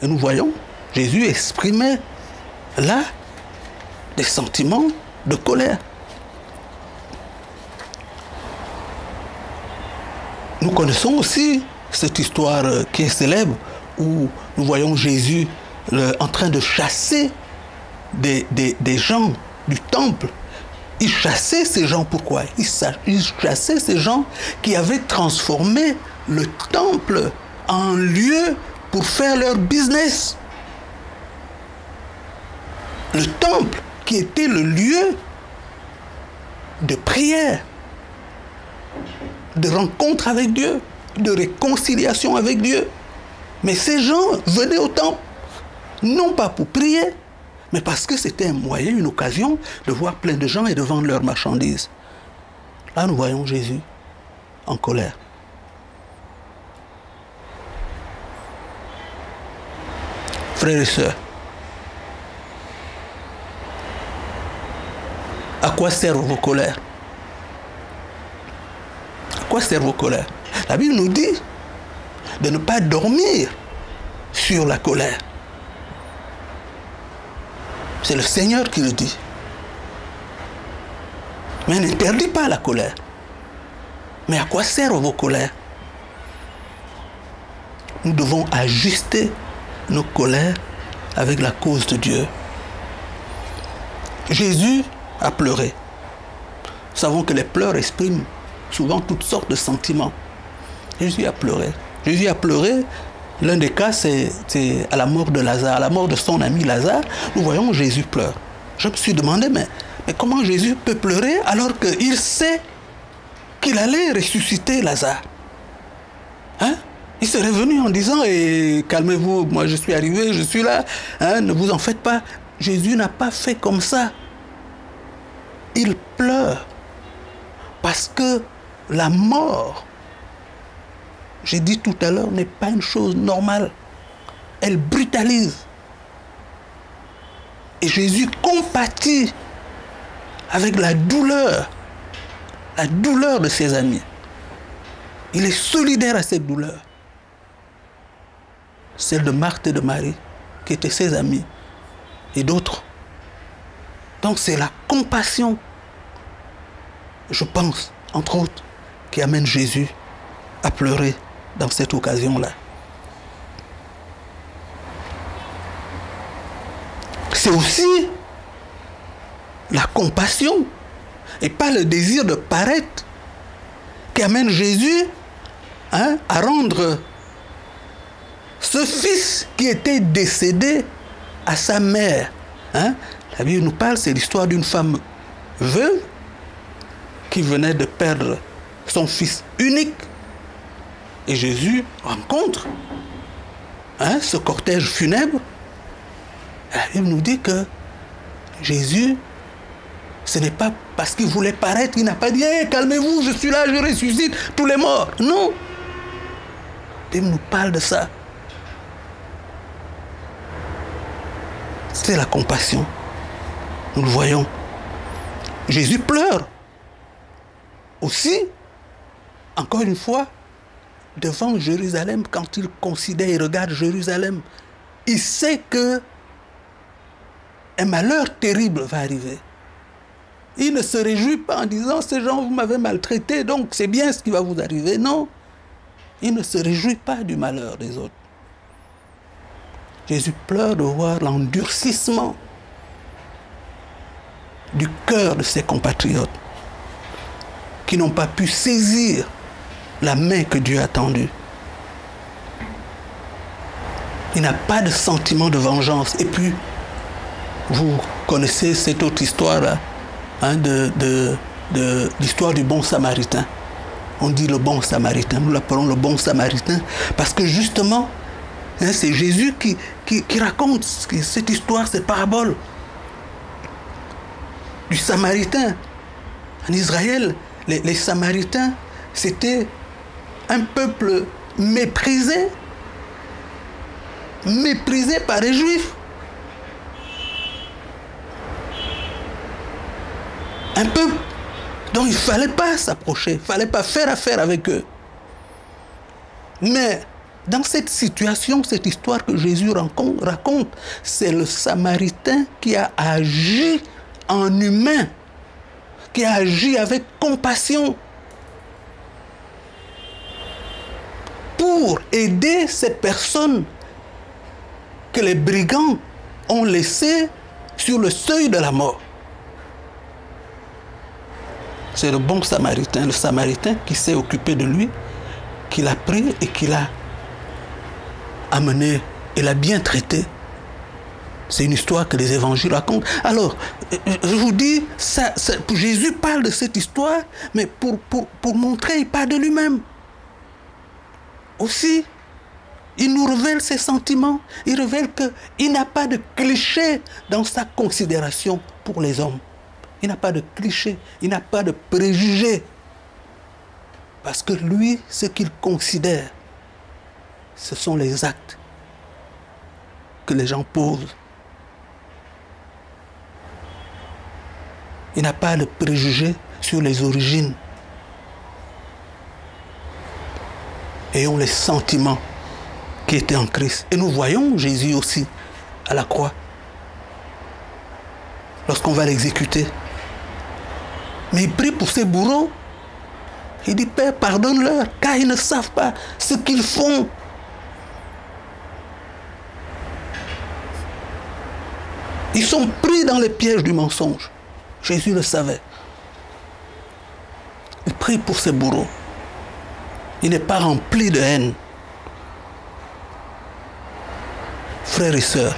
Et nous voyons, Jésus exprimait là des sentiments de colère. Nous connaissons aussi cette histoire qui est célèbre où nous voyons Jésus en train de chasser des gens du temple. Il chassait ces gens, pourquoi? Il chassait ces gens qui avaient transformé le temple en lieu pour faire leur business. Le temple qui était le lieu de prière, de rencontre avec Dieu, de réconciliation avec Dieu. Mais ces gens venaient au temple, non pas pour prier, mais parce que c'était un moyen, une occasion de voir plein de gens et de vendre leurs marchandises. Là, nous voyons Jésus en colère. Frères et sœurs, à quoi servent vos colères? À quoi servent vos colères? La Bible nous dit de ne pas dormir sur la colère. C'est le Seigneur qui le dit. Mais n'interdit pas la colère. Mais à quoi servent vos colères? Nous devons ajuster nos colères avec la cause de Dieu. Jésus a pleuré. Nous savons que les pleurs expriment souvent toutes sortes de sentiments. Jésus a pleuré. Jésus a pleuré. L'un des cas, c'est à la mort de Lazare, à la mort de son ami Lazare. Nous voyons Jésus pleure. Je me suis demandé, mais comment Jésus peut pleurer alors qu'il sait qu'il allait ressusciter Lazare? Il serait venu en disant, calmez-vous, moi je suis arrivé, je suis là, ne vous en faites pas. Jésus n'a pas fait comme ça. Il pleure parce que la mort, j'ai dit tout à l'heure, n'est pas une chose normale. Elle brutalise. Et Jésus compatit avec la douleur la douleur de ses amis. Il est solidaire à cette douleur. Celle de Marthe et de Marie, qui étaient ses amis, et d'autres. Donc c'est la compassion, je pense, entre autres, qui amène Jésus à pleurer dans cette occasion-là. C'est aussi la compassion et pas le désir de paraître qui amène Jésus à rendre ce fils qui était décédé à sa mère. La Bible nous parle, c'est l'histoire d'une femme veuve qui venait de perdre son fils unique. Et Jésus rencontre ce cortège funèbre. La Bible nous dit que Jésus, ce n'est pas parce qu'il voulait paraître, il n'a pas dit hey, calmez-vous, je suis là, je ressuscite tous les morts. Non. La Bible nous parle de ça. C'est la compassion. Nous le voyons. Jésus pleure. Aussi, encore une fois, devant Jérusalem, quand il considère et regarde Jérusalem, il sait que un malheur terrible va arriver. Il ne se réjouit pas en disant ces gens vous m'avez maltraité, donc c'est bien ce qui va vous arriver. Non, il ne se réjouit pas du malheur des autres. Jésus pleure de voir l'endurcissement du cœur de ses compatriotes qui n'ont pas pu saisir la main que Dieu a tendue. Il n'a pas de sentiment de vengeance. Et puis, vous connaissez cette autre histoire-là, de l'histoire du bon samaritain. On dit le bon samaritain, nous l'appelons le bon samaritain, parce que justement, c'est Jésus qui raconte cette histoire, cette parabole du samaritain. En Israël, les samaritains, c'était un peuple méprisé par les Juifs. Un peuple dont il ne fallait pas s'approcher, il ne fallait pas faire affaire avec eux. Mais dans cette situation, cette histoire que Jésus raconte, c'est le Samaritain qui a agi en humain, qui a agi avec compassion pour aider cette personne que les brigands ont laissée sur le seuil de la mort. C'est le bon samaritain, le samaritain qui s'est occupé de lui, qui l'a pris et qui l'a amené et l'a bien traité. C'est une histoire que les évangiles racontent. Alors, je vous dis, Jésus parle de cette histoire, mais pour montrer, il parle de lui-même. Aussi, il nous révèle ses sentiments. Il révèle qu'il n'a pas de cliché dans sa considération pour les hommes. Il n'a pas de cliché, il n'a pas de préjugés. Parce que lui, ce qu'il considère, ce sont les actes que les gens posent. Il n'a pas de préjugés sur les origines. Ayons les sentiments qui étaient en Christ. Et nous voyons Jésus aussi à la croix. Lorsqu'on va l'exécuter. Mais il prie pour ses bourreaux. Il dit, Père, pardonne-leur, car ils ne savent pas ce qu'ils font. Ils sont pris dans les pièges du mensonge. Jésus le savait. Il prie pour ses bourreaux. Il n'est pas rempli de haine. Frères et sœurs,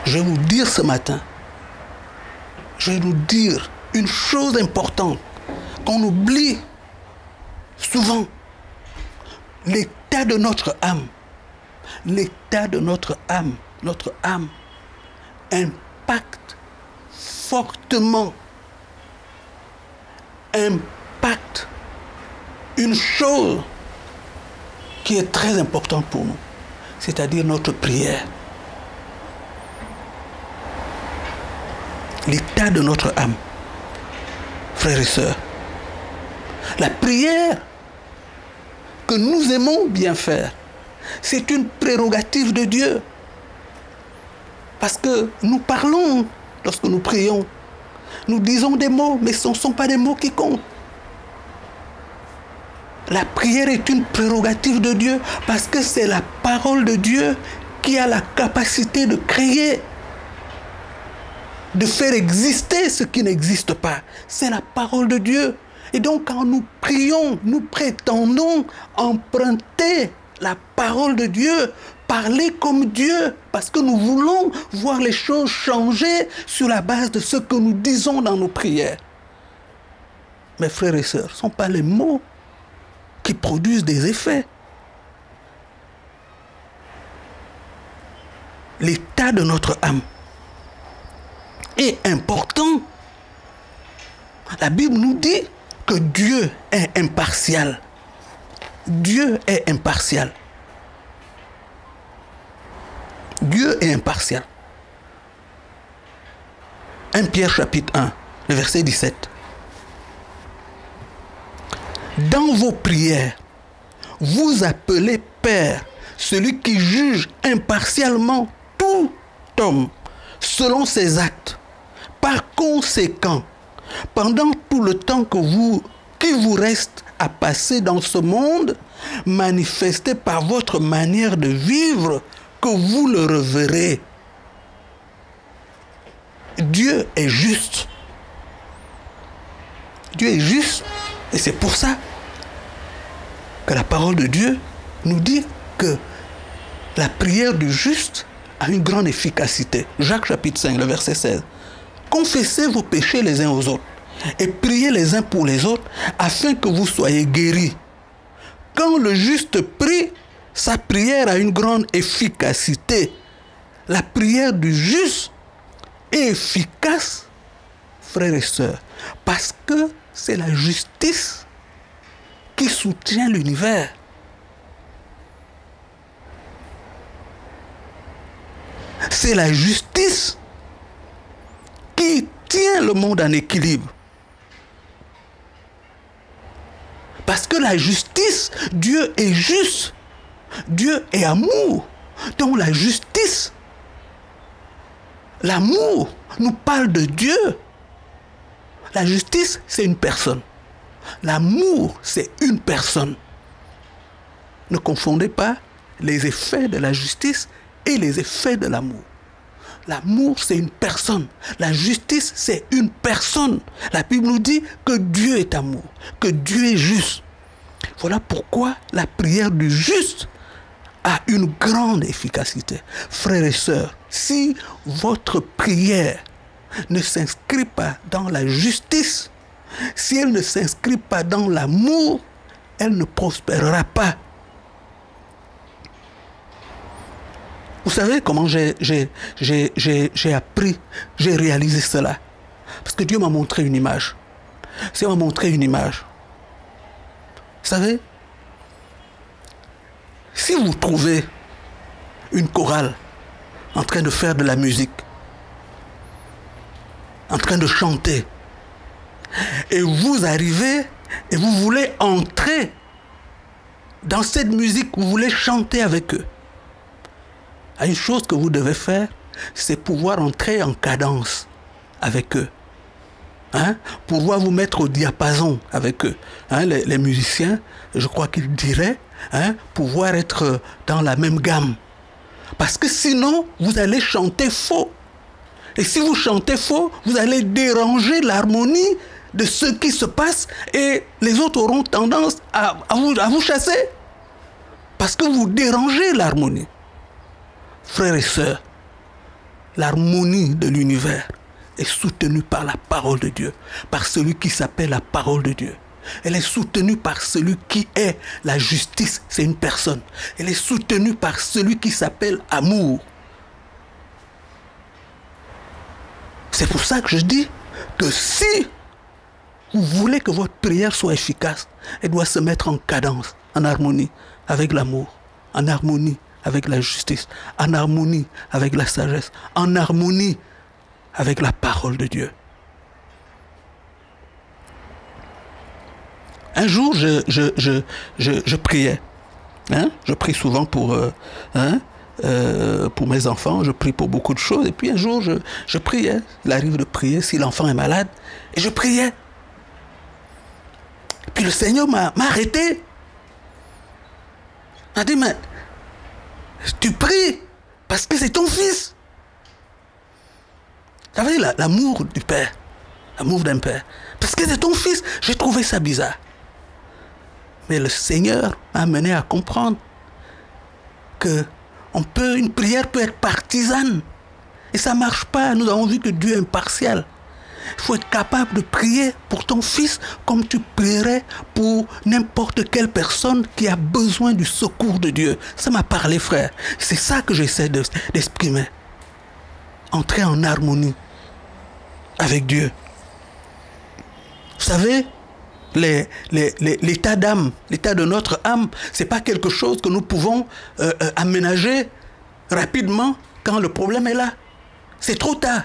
je vais vous dire ce matin, je vais vous dire une chose importante qu'on oublie souvent. L'état de notre âme. L'état de notre âme impacte fortement, impacte une chose qui est très importante pour nous, c'est-à-dire notre prière. L'état de notre âme, frères et sœurs, La prière que nous aimons bien faire, c'est une prérogative de Dieu. Parce que nous parlons lorsque nous prions. Nous disons des mots, mais ce ne sont pas des mots qui comptent. La prière est une prérogative de Dieu parce que c'est la parole de Dieu qui a la capacité de créer, de faire exister ce qui n'existe pas. C'est la parole de Dieu. Et donc quand nous prions, nous prétendons emprunter la parole de Dieu, parler comme Dieu, parce que nous voulons voir les choses changer sur la base de ce que nous disons dans nos prières. Mes frères et sœurs, ce ne sont pas les mots qui produisent des effets. L'état de notre âme est important. La Bible nous dit que Dieu est impartial. Dieu est impartial. Dieu est impartial. 1 Pierre chapitre 1, le verset 17. Dans vos prières, vous appelez Père celui qui juge impartialement tout homme selon ses actes. Par conséquent, pendant tout le temps qui vous reste à passer dans ce monde, manifestez par votre manière de vivre que vous le reverrez. Dieu est juste. Dieu est juste. Et c'est pour ça que la parole de Dieu nous dit que la prière du juste a une grande efficacité. Jacques chapitre 5, le verset 16. Confessez vos péchés les uns aux autres et priez les uns pour les autres afin que vous soyez guéris. Quand le juste prie, sa prière a une grande efficacité. La prière du juste est efficace, frères et sœurs, parce que c'est la justice qui soutient l'univers. C'est la justice qui tient le monde en équilibre. Parce que la justice, Dieu est juste. Dieu est amour. Donc la justice, l'amour nous parle de Dieu. La justice, c'est une personne. L'amour, c'est une personne. Ne confondez pas les effets de la justice et les effets de l'amour. L'amour, c'est une personne. La justice, c'est une personne. La Bible nous dit que Dieu est amour, que Dieu est juste. Voilà pourquoi la prière du juste a une grande efficacité. Frères et sœurs, si votre prière ne s'inscrit pas dans la justice, si elle ne s'inscrit pas dans l'amour, elle ne prospérera pas. Vous savez comment j'ai appris, j'ai réalisé cela? Parce que Dieu m'a montré une image. Dieu m'a montré une image. Vous savez, si vous trouvez une chorale en train de faire de la musique, en train de chanter, et vous arrivez et vous voulez entrer dans cette musique, vous voulez chanter avec eux, une chose que vous devez faire, c'est pouvoir entrer en cadence avec eux. Pouvoir vous mettre au diapason avec eux. Les musiciens, je crois qu'ils diraient, pouvoir être dans la même gamme. Parce que sinon, vous allez chanter faux. Et si vous chantez faux, vous allez déranger l'harmonie de ce qui se passe et les autres auront tendance à vous chasser. Parce que vous dérangez l'harmonie. Frères et sœurs, l'harmonie de l'univers est soutenue par la parole de Dieu, par celui qui s'appelle la parole de Dieu. Elle est soutenue par celui qui est la justice, c'est une personne. Elle est soutenue par celui qui s'appelle amour. C'est pour ça que je dis que si vous voulez que votre prière soit efficace, elle doit se mettre en cadence, en harmonie avec l'amour, en harmonie avec la justice, en harmonie avec la sagesse, en harmonie avec la parole de Dieu. Un jour, je priais. Hein? Je prie souvent pour mes enfants, je prie pour beaucoup de choses. Et puis un jour, je priais. Il arrive de prier si l'enfant est malade. Et je priais. Et puis le Seigneur m'a arrêté. Il m'a dit, mais tu pries parce que c'est ton fils. Vous savez, l'amour du père, l'amour d'un père. Parce que c'est ton fils. J'ai trouvé ça bizarre. Mais le Seigneur m'a amené à comprendre que une prière peut être partisane. Et ça ne marche pas. Nous avons vu que Dieu est impartial. Il faut être capable de prier pour ton fils comme tu prierais pour n'importe quelle personne qui a besoin du secours de Dieu. Ça m'a parlé, frère. C'est ça que j'essaie d'exprimer. Entrer en harmonie avec Dieu. Vous savez, l'état d'âme, l'état de notre âme, ce n'est pas quelque chose que nous pouvons aménager rapidement quand le problème est là. C'est trop tard.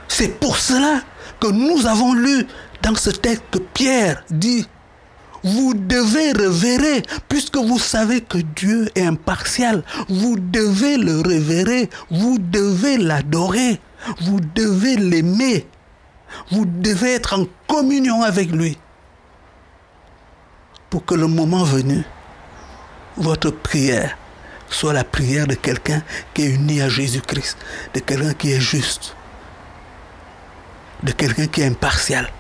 C'est pour cela que nous avons lu dans ce texte que Pierre dit, vous devez révérer, puisque vous savez que Dieu est impartial, vous devez le révérer, vous devez l'adorer, vous devez l'aimer, vous devez être en communion avec lui, pour que le moment venu, votre prière soit la prière de quelqu'un qui est uni à Jésus-Christ, de quelqu'un qui est juste, de quelqu'un qui est impartial.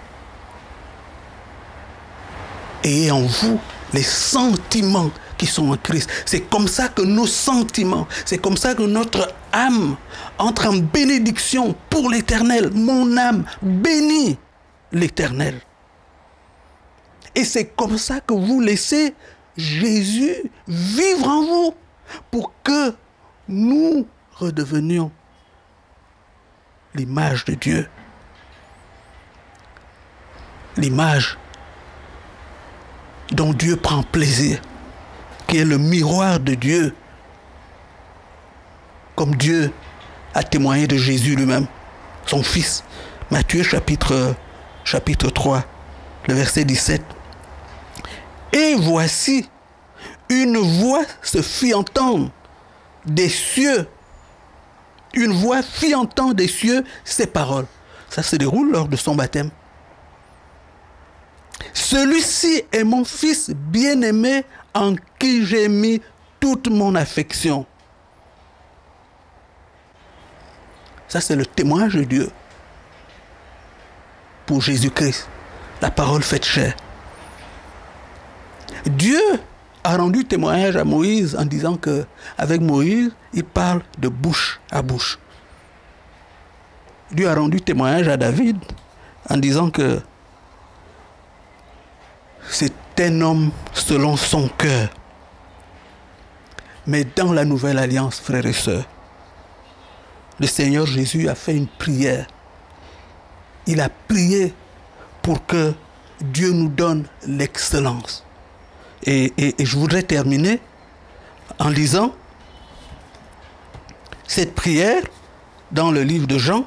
Ayez en vous les sentiments qui sont en Christ. C'est comme ça que nos sentiments, c'est comme ça que notre âme entre en bénédiction pour l'Éternel. Mon âme bénit l'Éternel. Et c'est comme ça que vous laissez Jésus vivre en vous pour que nous redevenions l'image de Dieu. L'image dont Dieu prend plaisir, qui est le miroir de Dieu, comme Dieu a témoigné de Jésus lui-même, son Fils. Matthieu chapitre 3, le verset 17. Et voici, une voix se fit entendre des cieux. Une voix fit entendre des cieux ces paroles. Ça se déroule lors de son baptême. Celui-ci est mon fils bien-aimé en qui j'ai mis toute mon affection. Ça, c'est le témoignage de Dieu pour Jésus-Christ, la parole faite chair. Dieu a rendu témoignage à Moïse en disant que avec Moïse, il parle de bouche à bouche. Dieu a rendu témoignage à David en disant que c'est un homme selon son cœur. Mais dans la nouvelle alliance, frères et sœurs, le Seigneur Jésus a fait une prière. Il a prié pour que Dieu nous donne l'excellence. Et je voudrais terminer en lisant cette prière dans le livre de Jean,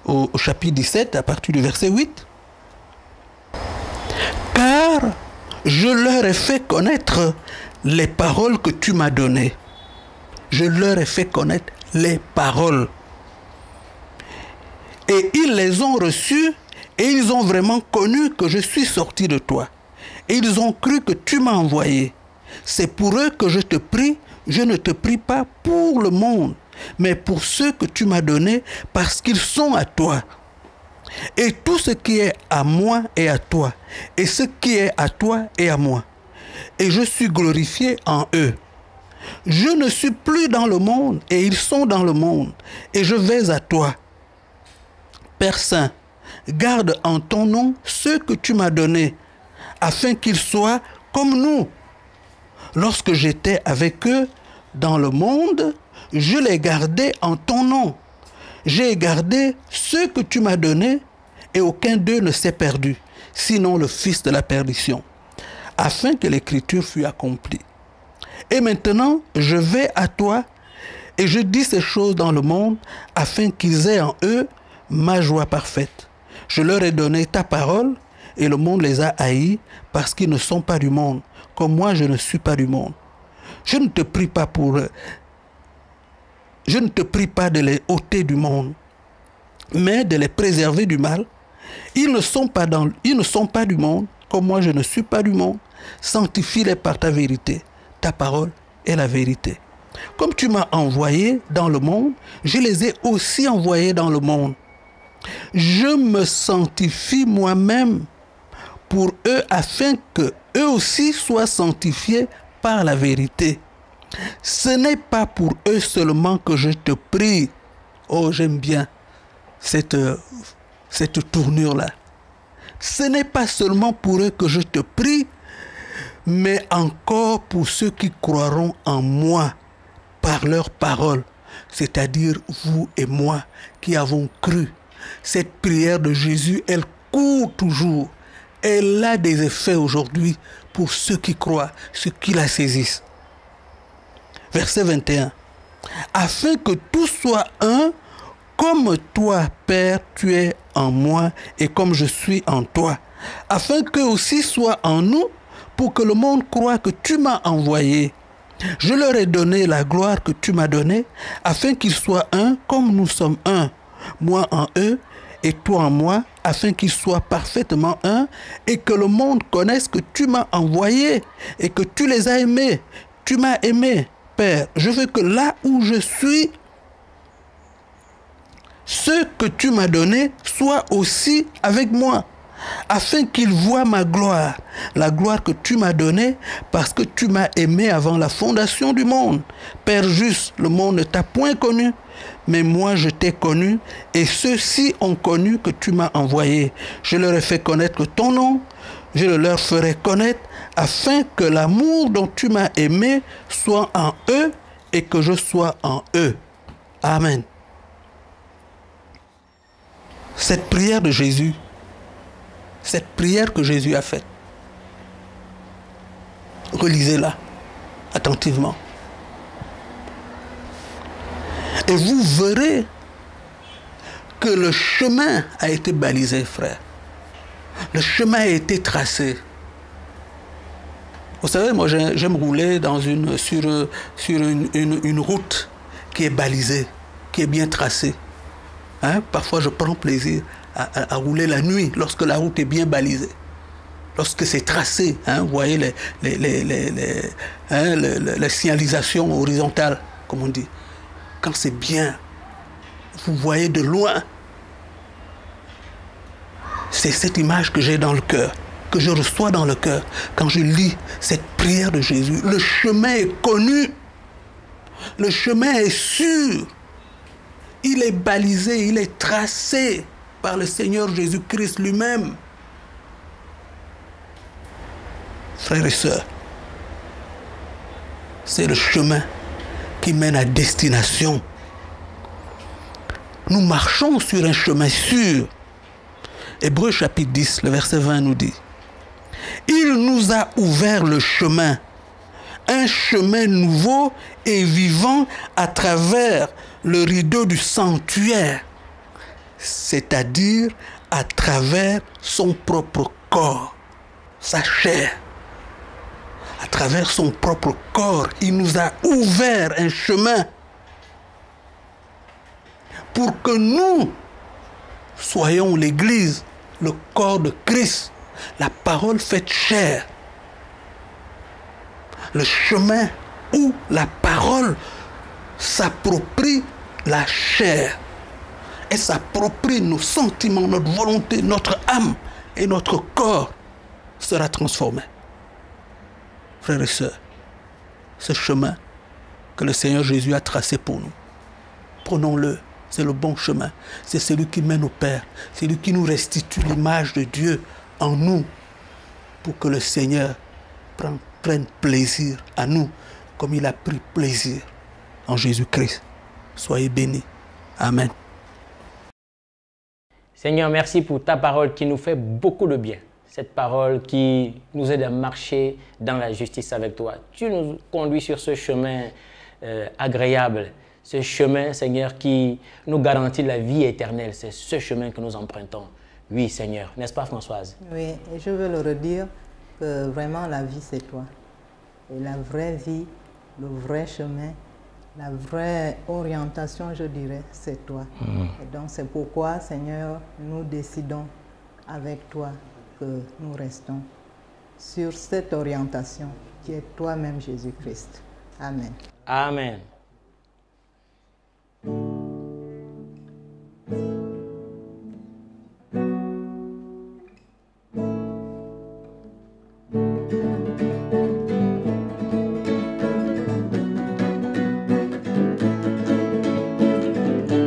au chapitre 17, à partir du verset 8. Car je leur ai fait connaître les paroles que tu m'as données. Je leur ai fait connaître les paroles. Et ils les ont reçues et ils ont vraiment connu que je suis sorti de toi. Et ils ont cru que tu m'as envoyé. C'est pour eux que je te prie. Je ne te prie pas pour le monde, mais pour ceux que tu m'as donnés, parce qu'ils sont à toi. Et tout ce qui est à moi est à toi, et ce qui est à toi est à moi. Et je suis glorifié en eux. Je ne suis plus dans le monde, et ils sont dans le monde, et je vais à toi. Père Saint, garde en ton nom ceux que tu m'as donnés, afin qu'ils soient comme nous. Lorsque j'étais avec eux dans le monde, je les gardais en ton nom. J'ai gardé ceux que tu m'as donnés, et aucun d'eux ne s'est perdu, sinon le fils de la perdition, afin que l'écriture fût accomplie. Et maintenant, je vais à toi, et je dis ces choses dans le monde, afin qu'ils aient en eux ma joie parfaite. Je leur ai donné ta parole et le monde les a haïs parce qu'ils ne sont pas du monde, comme moi je ne suis pas du monde. Je ne te prie pas de les ôter du monde, mais de les préserver du mal. Ils ne sont pas du monde, comme moi je ne suis pas du monde. Sanctifie-les par ta vérité. Ta parole est la vérité. Comme tu m'as envoyé dans le monde, je les ai aussi envoyés dans le monde. Je me sanctifie moi-même pour eux afin que eux aussi soient sanctifiés par la vérité. Ce n'est pas pour eux seulement que je te prie. Oh, j'aime bien cette tournure-là. Ce n'est pas seulement pour eux que je te prie, mais encore pour ceux qui croiront en moi par leur parole, c'est-à-dire vous et moi qui avons cru. Cette prière de Jésus, elle court toujours. Elle a des effets aujourd'hui pour ceux qui croient, ceux qui la saisissent. Verset 21. Afin que tout soit un, comme toi, Père, tu es en moi et comme je suis en toi. Afin qu'eux aussi soient en nous, pour que le monde croie que tu m'as envoyé. Je leur ai donné la gloire que tu m'as donnée, afin qu'ils soient un comme nous sommes un. Moi en eux et toi en moi, afin qu'ils soient parfaitement un, et que le monde connaisse que tu m'as envoyé et que tu les as aimés. Tu m'as aimé, Père. Je veux que là où je suis, ceux que tu m'as donnés soient aussi avec moi, afin qu'ils voient ma gloire, la gloire que tu m'as donnée, parce que tu m'as aimé avant la fondation du monde. Père juste, le monde ne t'a point connu, mais moi je t'ai connu, et ceux-ci ont connu que tu m'as envoyé. Je leur ai fait connaître ton nom, je le leur ferai connaître, afin que l'amour dont tu m'as aimé soit en eux, et que je sois en eux. Amen. Cette prière de Jésus, cette prière que Jésus a faite, relisez-la attentivement. Et vous verrez que le chemin a été balisé, frère. Le chemin a été tracé. Vous savez, moi j'aime rouler sur une route qui est balisée, qui est bien tracée. Hein? Parfois je prends plaisir à rouler la nuit lorsque la route est bien balisée. Lorsque c'est tracé, hein, vous voyez les signalisations horizontales, comme on dit. Quand c'est bien, vous voyez de loin. C'est cette image que j'ai dans le cœur, que je reçois dans le cœur quand je lis cette prière de Jésus. Le chemin est connu, le chemin est sûr, il est balisé, il est tracé par le Seigneur Jésus-Christ lui-même. Frères et sœurs, c'est le chemin qui mène à destination. Nous marchons sur un chemin sûr. Hébreux chapitre 10, le verset 20 nous dit: il nous a ouvert le chemin, un chemin nouveau et vivant à travers le rideau du sanctuaire, c'est-à-dire à travers son propre corps, sa chair. À travers son propre corps, il nous a ouvert un chemin pour que nous soyons l'Église, le corps de Christ, la parole faite chair. Le chemin où la parole s'approprie la chair et s'approprie nos sentiments, notre volonté, notre âme et notre corps sera transformé. Frères et sœurs, ce chemin que le Seigneur Jésus a tracé pour nous, prenons-le, c'est le bon chemin. C'est celui qui mène au Père, c'est celui qui nous restitue l'image de Dieu en nous, pour que le Seigneur prenne plaisir à nous, comme il a pris plaisir en Jésus-Christ. Soyez bénis. Amen. Seigneur, merci pour ta parole qui nous fait beaucoup de bien. Cette parole qui nous aide à marcher dans la justice avec toi. Tu nous conduis sur ce chemin agréable, ce chemin, Seigneur, qui nous garantit la vie éternelle. C'est ce chemin que nous empruntons. Oui, Seigneur. N'est-ce pas, Françoise? Oui, et je veux le redire que vraiment la vie, c'est toi. Et la vraie vie, le vrai chemin, la vraie orientation, je dirais, c'est toi. Et donc, c'est pourquoi, Seigneur, nous décidons avec toi que nous restons sur cette orientation qui est toi-même, Jésus-Christ. Amen. Amen.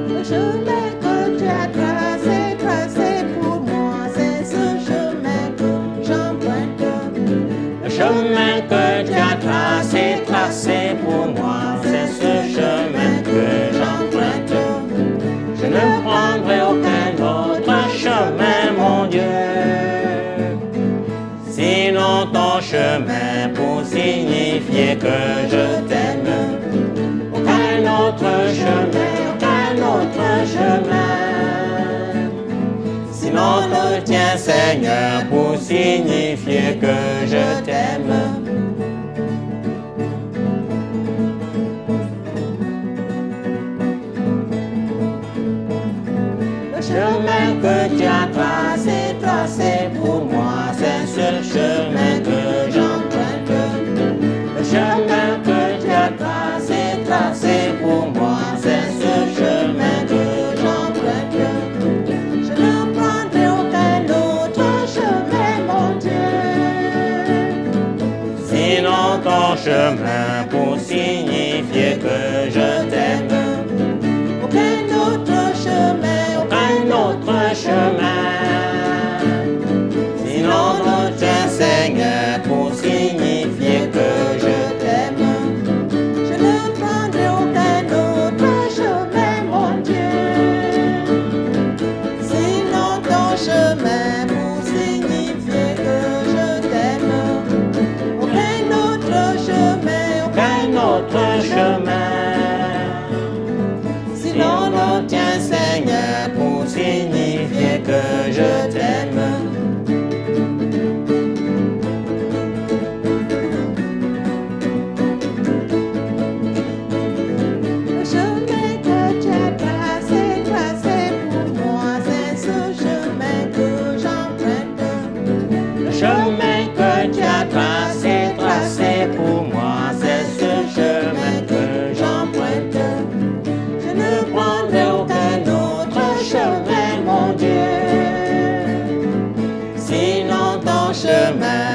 Le chemin que tu as tracé pour moi, c'est ce chemin que j'emprunte. Le chemin que tu as tracé pour moi, c'est ce chemin que j'emprunte. Je ne prendrai aucun autre chemin, mon Dieu, sinon ton chemin pour signifier que je t'aime. Aucun autre chemin, sinon le tien, Seigneur, pour signifier que je t'aime. Le chemin que tu as tracé pour moi, c'est ce chemin que j'emprunte. Le chemin que tu as tracé pour moi, c'est ce chemin que j'emprunte. Je ne prendrai aucun autre chemin, mon Dieu, sinon ton chemin pour signifier que je t'aime. Aucun autre chemin, sinon le tien, Seigneur, pour signifier que je t'aime. Je ne prendrai aucun autre chemin, mon Dieu, sinon ton chemin pour signifier que je t'aime. Aucun autre chemin, sinon le tien, Seigneur, pour signifier que je t'aime. Le chemin que tu as tracé pour moi, c'est ce chemin que j'emprunte. Le chemin que tu as tracé pour moi, c'est ce chemin que j'emprunte. Je ne prendrai aucun autre chemin, mon Dieu, sinon ton chemin